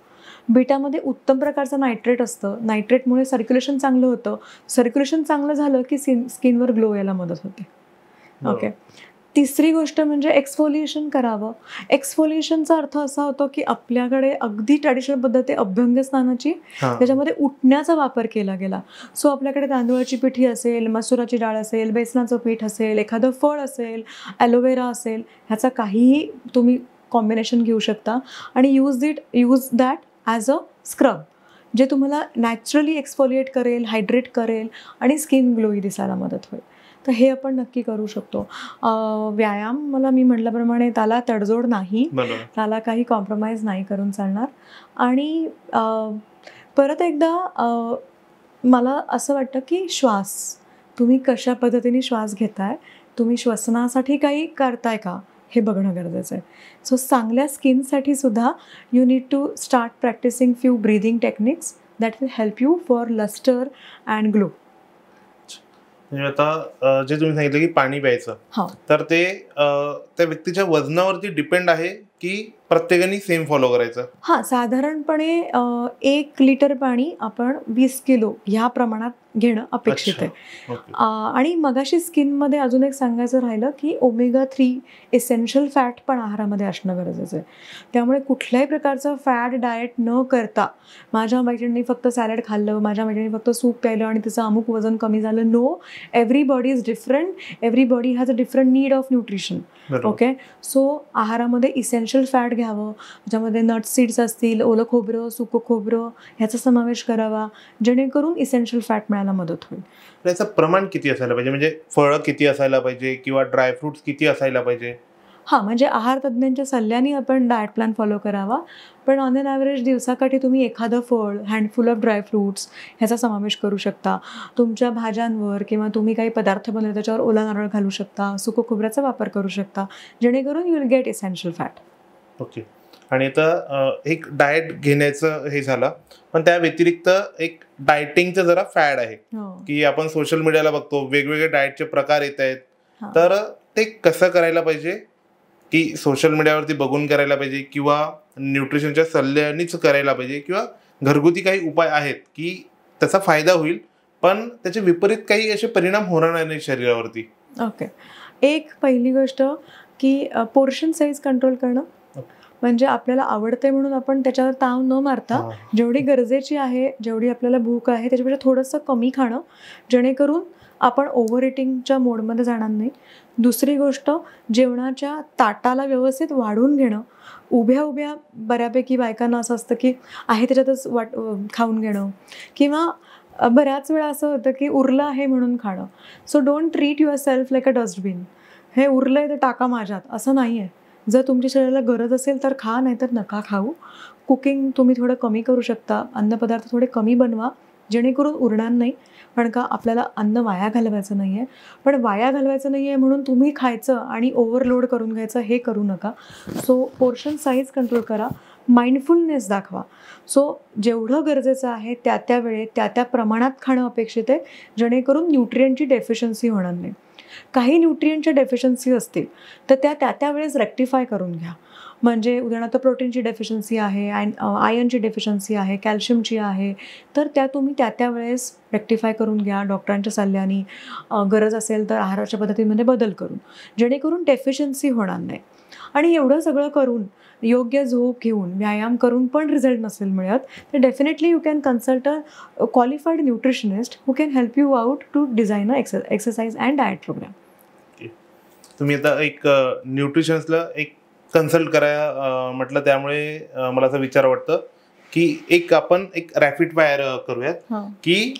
Speaker 2: बीटामध्ये उत्तम प्रकारचं नायट्रेट असतं, नायट्रेटमुळे सर्क्युलेशन चांगलं होतं, सर्क्युलेशन चांगलं झालं की स्किनवर ग्लो यायला मदत होते. ओके, तिसरी गोष्ट म्हणजे एक्सफोलिएशन करावं. एक्सफोलिएशनचा अर्थ असा होतो की आपल्याकडे अगदी ट्रॅडिशनल पद्धती अभ्यंग स्नानाची, त्याच्यामध्ये उठण्याचा वापर केला गेला. सो आपल्याकडे तांदूळाची पिठी असेल, मसुराची डाळ असेल, बेसनाचं पीठ असेल, एखादं फळ असेल, ॲलोवेरा असेल, ह्याचा काहीही तुम्ही कॉम्बिनेशन घेऊ शकता आणि use that as a scrub, जे तुम्हाला नॅचरली एक्सफोलिएट करेल, हायड्रेट करेल आणि स्किन ग्लोई दिसायला मदत होईल. तर हे आपण नक्की करू शकतो. व्यायाम मी म्हटल्याप्रमाणे त्याला तडजोड नाही, त्याला काही कॉम्प्रोमाइज नाही करून चालणार. आणि परत एकदा मला असं वाटतं की श्वास, तुम्ही कशा पद्धतीने श्वास घेताय, तुम्ही श्वसनासाठी काही करताय का, हे बघणं गरजेचं आहे. सो चांगल्या स्किनसाठी सुद्धा you need to start practising few breathing techniques that will help you for lustre and glow.
Speaker 1: म्हणजे आता जे तुम्ही सांगितलं की पाणी प्यायचं, तर ते त्या व्यक्तीच्या वजनावरती डिपेंड आहे की प्रत्येकाने सेम फॉलो करायचं?
Speaker 2: हां, साधारणपणे 1 लिटर पाणी आपण 20 किलो ह्या प्रमाणात घेणं अपेक्षित आहे. आणि मगाशी स्किनमध्ये अजून एक सांगायचं राहिलं की omega-3 एसेन्शियल फॅट पण आहारामध्ये असणं गरजेचं आहे. त्यामुळे कुठल्याही प्रकारचं फॅट डाएट न करता, माझ्या मैत्रिणींनी फक्त सॅलड खाल्लं, माझ्या मैत्रिणींनी फक्त सूप प्यायलं आणि तिचं अमुक वजन कमी झालं, no. Everybody is different, everybody has a different need of nutrition. Okay, so आहारामध्ये इसेन्शियल फॅट घ्यावं, ज्यामध्ये नट सीड्स असतील, ओलं खोबरं, सुकं खोबरं ह्याचा समावेश करावा, जेणेकरून इसेन्शियल फॅट मिळायला मदत होईल.
Speaker 1: याचं प्रमाण किती असायला पाहिजे, म्हणजे फळं किती असायला पाहिजे किंवा ड्रायफ्रुट्स किती असायला पाहिजे?
Speaker 2: हां, म्हणजे आहार तज्ज्ञांच्या सल्ल्याने आपण डाएट प्लॅन फॉलो करावा. पण ऑन एन ॲव्हरेज दिवसाकाठी तुम्ही एखादं फळ, हँडफुल ऑफ ड्रायफ्रुट्स ह्याचा समावेश करू शकता. तुमच्या भाज्यांवर किंवा तुम्ही काही पदार्थ बनवले त्याच्यावर ओला नारळ घालू शकता, सुकं खोबऱ्याचा वापर करू शकता, जेणेकरून you will get essential fat.
Speaker 1: Okay. आणि आता एक डाएट घेण्याचं हे झालं, पण त्या व्यतिरिक्त एक डाएटिंगचं जरा फॅड आहे की आपण सोशल मीडियाला बघतो वेगवेगळे डाएटचे प्रकार येत आहेत. तर ते कसं करायला पाहिजे, की सोशल मीडियावरती बघून करायला पाहिजे किंवा न्यूट्रिशनच्या सल्ल्यानेच करायला पाहिजे, किंवा घरगुती काही उपाय आहेत की त्याचा फायदा होईल पण त्याचे विपरीत काही असे परिणाम होणार नाही शरीरावरती?
Speaker 2: ओके, एक पहिली गोष्ट की पोर्शन साईज कंट्रोल करणं. म्हणजे आपल्याला आवडते म्हणून आपण त्याच्यावर ताव न मारता जेवढी गरजेची आहे, जेवढी आपल्याला भूक आहे त्याच्यापेक्षा थोडंसं कमी खाणं, जेणेकरून आपण ओव्हर इटिंगच्या मोडमध्ये जाणार नाही. दुसरी गोष्ट, जेवणाच्या ताटाला व्यवस्थित वाढून घेणं. उभ्या उभ्या बऱ्यापैकी बायकांना असं असतं की आहे त्याच्यातच खाऊन घेणं, किंवा बऱ्याच वेळा असं होतं की उरलं आहे म्हणून खाणं. So don't treat your self like a dustbin. हे उरलं आहे ते टाका माझ्यात, असं नाही आहे. जर तुमच्या शरीराला गरज असेल तर खा, नाही तर नका खाऊ. कुकिंग तुम्ही थोडं कमी करू शकता, अन्नपदार्थ थोडे कमी बनवा, जेणेकरून उरणार नाही. पण का आपल्याला अन्न वाया घालवायचं नाही आहे. पण वाया घालवायचं नाही आहे म्हणून तुम्ही खायचं आणि ओव्हरलोड करून घ्यायचं हे करू नका. सो पोर्शन साईज कंट्रोल करा, माइंडफुलनेस दाखवा. सो जेवढं गरजेचं आहे त्या त्या वेळेत त्या त्या प्रमाणात खाणं अपेक्षित आहे, जेणेकरून न्यूट्रिएंटची डेफिशियन्सी होणार नाही. काही न्यूट्रिएंटच्या डेफिशियन्सी असतील तर त्या त्यावेळेस रेक्टिफाय करून घ्या. म्हणजे उदाहरणार्थ प्रोटीनची डेफिशियन्सी आहे, आयर्नची डेफिशियन्सी आहे, कॅल्शियमची आहे, तर त्या तुम्ही त्या वेळेस रेक्टिफाय करून घ्या डॉक्टरांच्या सल्ल्याने. गरज असेल तर आहाराच्या पद्धतीमध्ये बदल करून, जेणेकरून डेफिशियन्सी होणार नाही. आणि एवढं सगळं करून, योग्य झोप घेऊन, व्यायाम करून पण रिझल्ट नसेल मिळत, तर definitely you can consult a qualified nutritionist who can help you out to design a exercise and diet programme.
Speaker 1: तुम्ही आता एक न्यूट्रिशन्सला एक कन्सल्ट करायला म्हटलं, त्यामुळे मला असं विचार वाटतं की आपण एक रॅपिड फायर करूयात की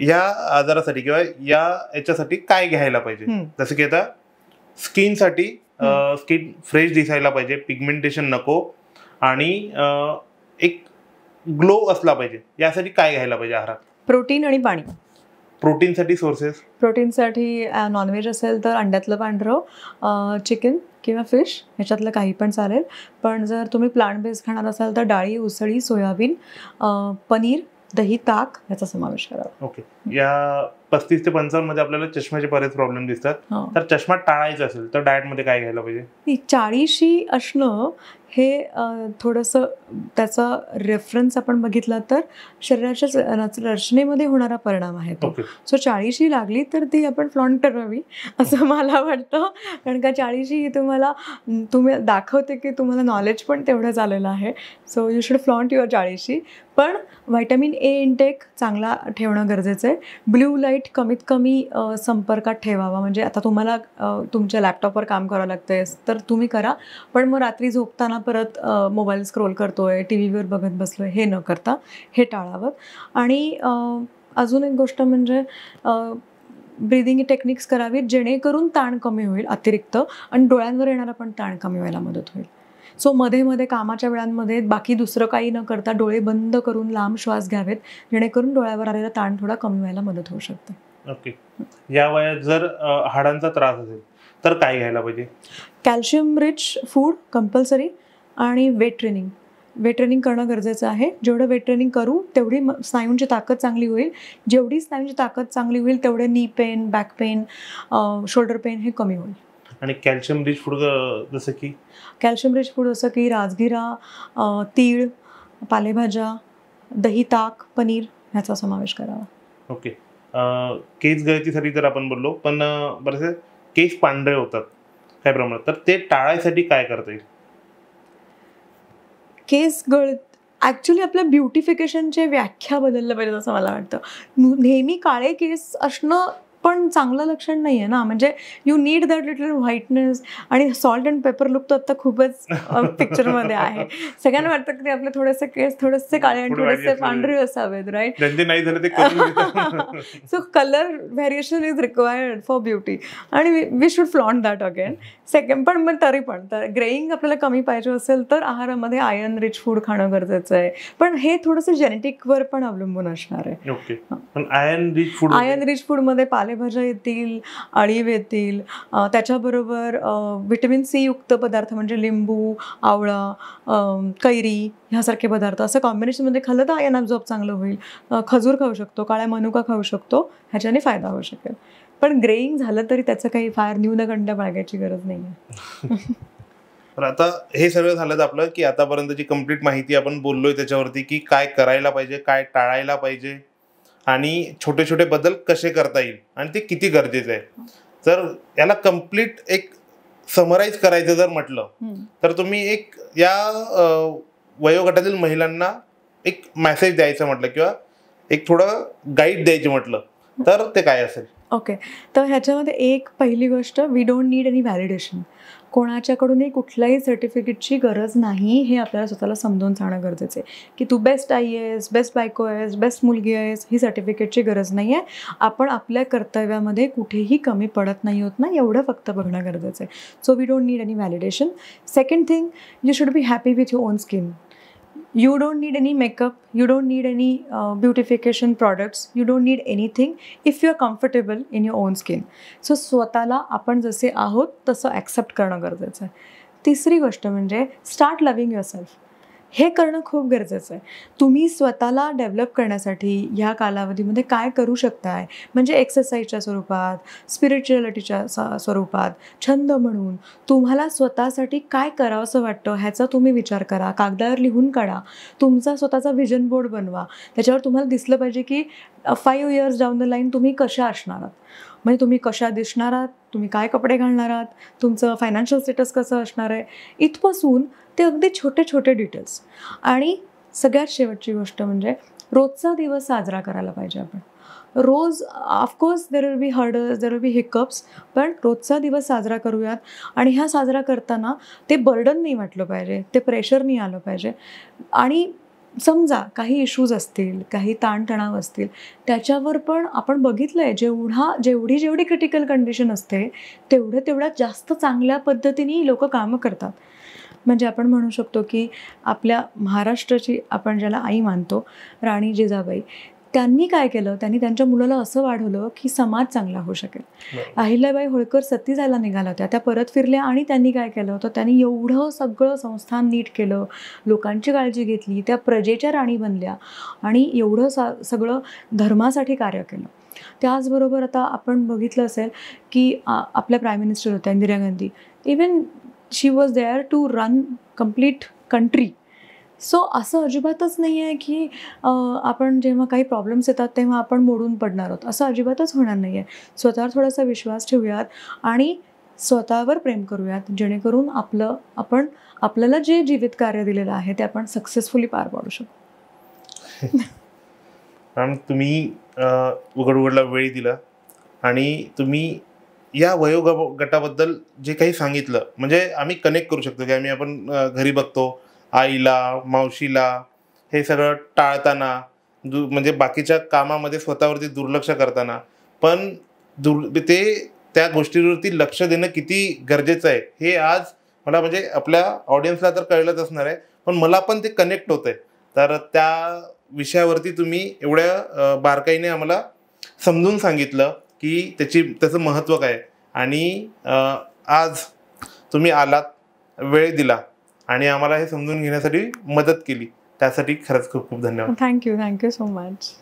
Speaker 1: या आजारासाठी किंवा याच्यासाठी काय घ्यायला पाहिजे. जसं की आता स्किनसाठी स्किन फ्रेश दिसायला पाहिजे, पिगमेंटेशन नको, आणि एक ग्लो असला पाहिजे, यासाठी काय घ्यायला पाहिजे आहारात?
Speaker 2: प्रोटीन आणि पाणी.
Speaker 1: प्रोटीनसाठी सोर्सेस?
Speaker 2: प्रोटीनसाठी नॉनव्हेज असेल तर अंड्यातलं पांढरं, चिकन किंवा फिश ह्याच्यातलं काही पण चालेल. पण जर तुम्ही प्लांट बेस्ड खाणार असाल तर डाळी, उसळी, सोयाबीन, पनीर, दही, ताक याचा समावेश करावा.
Speaker 1: ओके. या 35 ते 55 मध्ये आपल्याला चष्म्याचे बरेच प्रॉब्लेम दिसतात, तर चष्मा टाळायचा असेल तर डाएटमध्ये काय घ्यायला पाहिजे?
Speaker 2: 40शी असणं हे थोडंसं त्याचा रेफरन्स आपण बघितला तर शरीराच्या रचनेमध्ये होणारा परिणाम आहे तो. सो 40शी लागली तर ती आपण फ्लॉन्ट करावी असं मला वाटतं, कारण का 40शी ही तुम्ही दाखवते की तुम्हाला नॉलेज पण तेवढंच आलेलं आहे. So you should flaunt your 40शी. पण व्हायटॅमिन ए इंटेक चांगला ठेवणं गरजेचं आहे. ब्ल्यू लाईट कमीत कमी संपर्कात ठेवावा. म्हणजे आता तुम्हाला तुमच्या लॅपटॉपवर काम करावं लागतं आहे तर तुम्ही करा, पण मग रात्री झोपताना परत मोबाईल स्क्रोल करतोय, टी व्हीवर बघत बसलोय हे न करता हे टाळावं. आणि अजून एक गोष्ट म्हणजे ब्रिदिंग टेक्निक्स करावीत जेणेकरून ताण कमी होईल अतिरिक्त, आणि डोळ्यांवर येणारा पण ताण कमी व्हायला मदत होईल. सो मध्ये मध्ये कामाच्या वेळांमध्ये बाकी दुसरं काही न करता डोळे बंद करून लांब श्वास घ्यावेत, जेणेकरून डोळ्यावर आलेला ताण थोडा कमी व्हायला मदत होऊ शकते.
Speaker 1: ओके. या वयात जर हाडांचा त्रास असेल तर काय घ्यायला पाहिजे?
Speaker 2: कॅल्शियम रिच फूड कंपल्सरी, आणि वेट ट्रेनिंग करणं गरजेचं आहे. जेवढं वेट ट्रेनिंग करू तेवढी स्नायूंची ताकद चांगली होईल. जेवढी स्नायूंची ताकद चांगली होईल तेवढे knee pain, back pain, shoulder pain हे कमी होईल.
Speaker 1: आणि कॅल्शियम रिच फूड
Speaker 2: जसं की राजगिरा, तीळ, पालेभाज्या, दही, ताक, पनीर ह्याचा समावेश करावा.
Speaker 1: ओके. केस गळतीसाठी जर आपण बोललो, पण बरेचसे केस पांढरे होतात काही प्रमाणात, तर ते टाळायसाठी काय करता येईल?
Speaker 2: केस ॲक्च्युली आपल्या ब्युटिफिकेशनचे व्याख्या बदललं पाहिजे असं मला वाटतं. नेहमी काळे केस असणं पण चांगलं लक्षण नाही आहे ना. म्हणजे यू नीड दॅट लिटल व्हाईटनेस. आणि सॉल्ट अँड पेपर लुक तर आता खूपच पिक्चरमध्ये आहे. सगळ्यांना वाटतं की आपले थोडेसे केस थोडेसे काळे आणि थोडेसे पांढरे असावेत, राईट?
Speaker 1: नाही झालं ते करून
Speaker 2: so colour variation is required for beauty, आणि we should flaunt that again. Second, पण मग तरी पण ग्रेईंग आपल्याला कमी पाहिजे असेल तर आहारामध्ये आयर्न रिच फूड खाणं गरजेचं आहे. पण हे थोडंसं जेनेटिकवर पण अवलंबून असणार आहे.
Speaker 1: ओके. पण आयर्न रिच फूडमध्ये
Speaker 2: पालेभाज्या येतील, अळीव येतील, त्याच्याबरोबर व्हिटॅमिन सी युक्त पदार्थ म्हणजे लिंबू, आवळा, कैरी ह्यासारखे पदार्थ असं कॉम्बिनेशनमध्ये खाल्लं तर आयर्न ॲब्झॉर्ब चांगलं होईल. खजूर खाऊ शकतो, काळ्या मनुका खाऊ शकतो, ह्याच्याने फायदा होऊ शकेल. पण ग्रेईंग झालं तरी त्याचं काही फार न्यूनगंड बाळगायची गरज नाही आहे.
Speaker 1: तर आता हे सगळं झालं आपलं की आतापर्यंतची कंप्लीट माहिती आपण बोललोय त्याच्यावरती, की काय करायला पाहिजे, काय टाळायला पाहिजे, आणि छोटे छोटे बदल कसे करता येईल आणि ते किती गरजेचे आहे. जर याला कंप्लीट एक समराईज करायचं जर म्हटलं तर तुम्ही एक या वयोगटातील महिलांना एक मेसेज द्यायचं म्हटलं किंवा एक थोडं गाईड द्यायचं म्हटलं तर ते काय असेल?
Speaker 2: ओके. तर ह्याच्यामध्ये एक पहिली गोष्ट, we don't need any validation. कोणाच्याकडूनही कुठल्याही सर्टिफिकेटची गरज नाही हे आपल्याला स्वतःला समजावून सांगणं गरजेचं आहे की तू बेस्ट आई आहेस, बेस्ट बायको आहेस, बेस्ट मुलगी आहेस, ही सर्टिफिकेटची गरज नाही आहे. आपण आपल्या कर्तव्यामध्ये कुठेही कमी पडत नाही होत ना, एवढं फक्त बघणं गरजेचं आहे. So we don't need any validation. Second thing, you should be happy with your own skin. You don't need any makeup, you don't need any beautification products, you don't need anything if you are comfortable in your own skin. So स्वतःला आपण जसे आहोत तसं accept करणं गरजेचं आहे. तिसरी गोष्ट म्हणजे स्टार्ट लव्हिंग युअरसेल्फ. हे करणं खूप गरजेचं आहे. तुम्ही स्वतःला डेव्हलप करण्यासाठी ह्या कालावधीमध्ये काय करू शकताय, म्हणजे एक्सरसाइजच्या स्वरूपात, स्पिरिच्युअलिटीच्या स्वरूपात, छंद म्हणून तुम्हाला स्वतःसाठी काय करावं असं वाटतं ह्याचा तुम्ही विचार करा. कागदावर लिहून काढा. तुमचा स्वतःचा व्हिजन बोर्ड बनवा. त्याच्यावर तुम्हाला दिसलं पाहिजे की 5 years डाऊन द लाईन तुम्ही कशा असणार आहात, म्हणजे तुम्ही कशा दिसणार आहात, तुम्ही काय कपडे घालणार आहात, तुमचं फायनान्शियल स्टेटस कसं असणार आहे, इथपासून ते अगदी छोटे छोटे डिटेल्स. आणि सगळ्यात शेवटची गोष्ट म्हणजे रोजचा दिवस साजरा करायला पाहिजे आपण. रोज of course there will be hurdles, there will be hiccups, पण रोजचा दिवस साजरा करूयात. आणि ह्या साजरा करताना ते बर्डन नाही वाटलं पाहिजे, ते प्रेशर नाही आलं पाहिजे. आणि समजा काही इश्यूज असतील, काही ताणतणाव असतील, त्याच्यावर पण आपण बघितलं आहे जेवढी क्रिटिकल कंडिशन असते तेवढ्यात जास्त चांगल्या पद्धतीने लोक कामं करतात. म्हणजे आपण म्हणू शकतो की आपल्या महाराष्ट्राची आपण ज्याला आई मानतो, राणी जिजाबाई, त्यांनी काय केलं, त्यांनी त्यांच्या मुलाला असं वाढवलं की समाज चांगला होऊ शकेल. अहिल्याबाई होळकर सती जायला निघाल्या होत्या, त्या परत फिरल्या आणि त्यांनी काय केलं होतं, त्यांनी एवढं सगळं संस्थान नीट केलं, लोकांची काळजी घेतली, त्या प्रजेच्या राणी बनल्या आणि एवढं सगळं धर्मासाठी कार्य केलं. त्याचबरोबर आता आपण बघितलं असेल की आपल्या प्राईम मिनिस्टर होत्या Indira Gandhi, even she was there to run complete country. So असं अजिबातच नाही आहे की आपण जेव्हा काही प्रॉब्लेम्स येतात तेव्हा आपण मोडून पडणार आहोत, असं अजिबातच होणार नाही आहे. स्वतःवर थोडासा विश्वास ठेवूयात आणि स्वतःवर प्रेम करूयात, जेणेकरून आपल्याला जे जीवित कार्य दिलेलं आहे ते आपण सक्सेसफुली पार पाडू शकू.
Speaker 1: मॅम, तुम्ही उघडला वेळ दिला आणि तुम्ही या वयोगटाबद्दल जे काही सांगितलं, म्हणजे आम्ही कनेक्ट करू शकतो की आपण घरी बघतो आईला, मावशीला हे सगळं टाळताना, म्हणजे बाकीच्या कामामध्ये स्वतःवरती दुर्लक्ष करताना, पण ते त्या गोष्टीवरती लक्ष देणं किती गरजेचं आहे हे आज मला, म्हणजे आपल्या ऑडियन्सला तर कळलंच असणार आहे, पण मला पण ते कनेक्ट होतंय. तर त्या विषयावरती तुम्ही एवढ्या बारकाईने आम्हाला समजून सांगितलं की त्याचं महत्त्व काय. आणि आज तुम्ही आलात, वेळ दिला आणि आम्हाला हे समजून घेण्यासाठी मदत केली, त्यासाठी खरंच खूप खूप धन्यवाद.
Speaker 2: Thank you so much.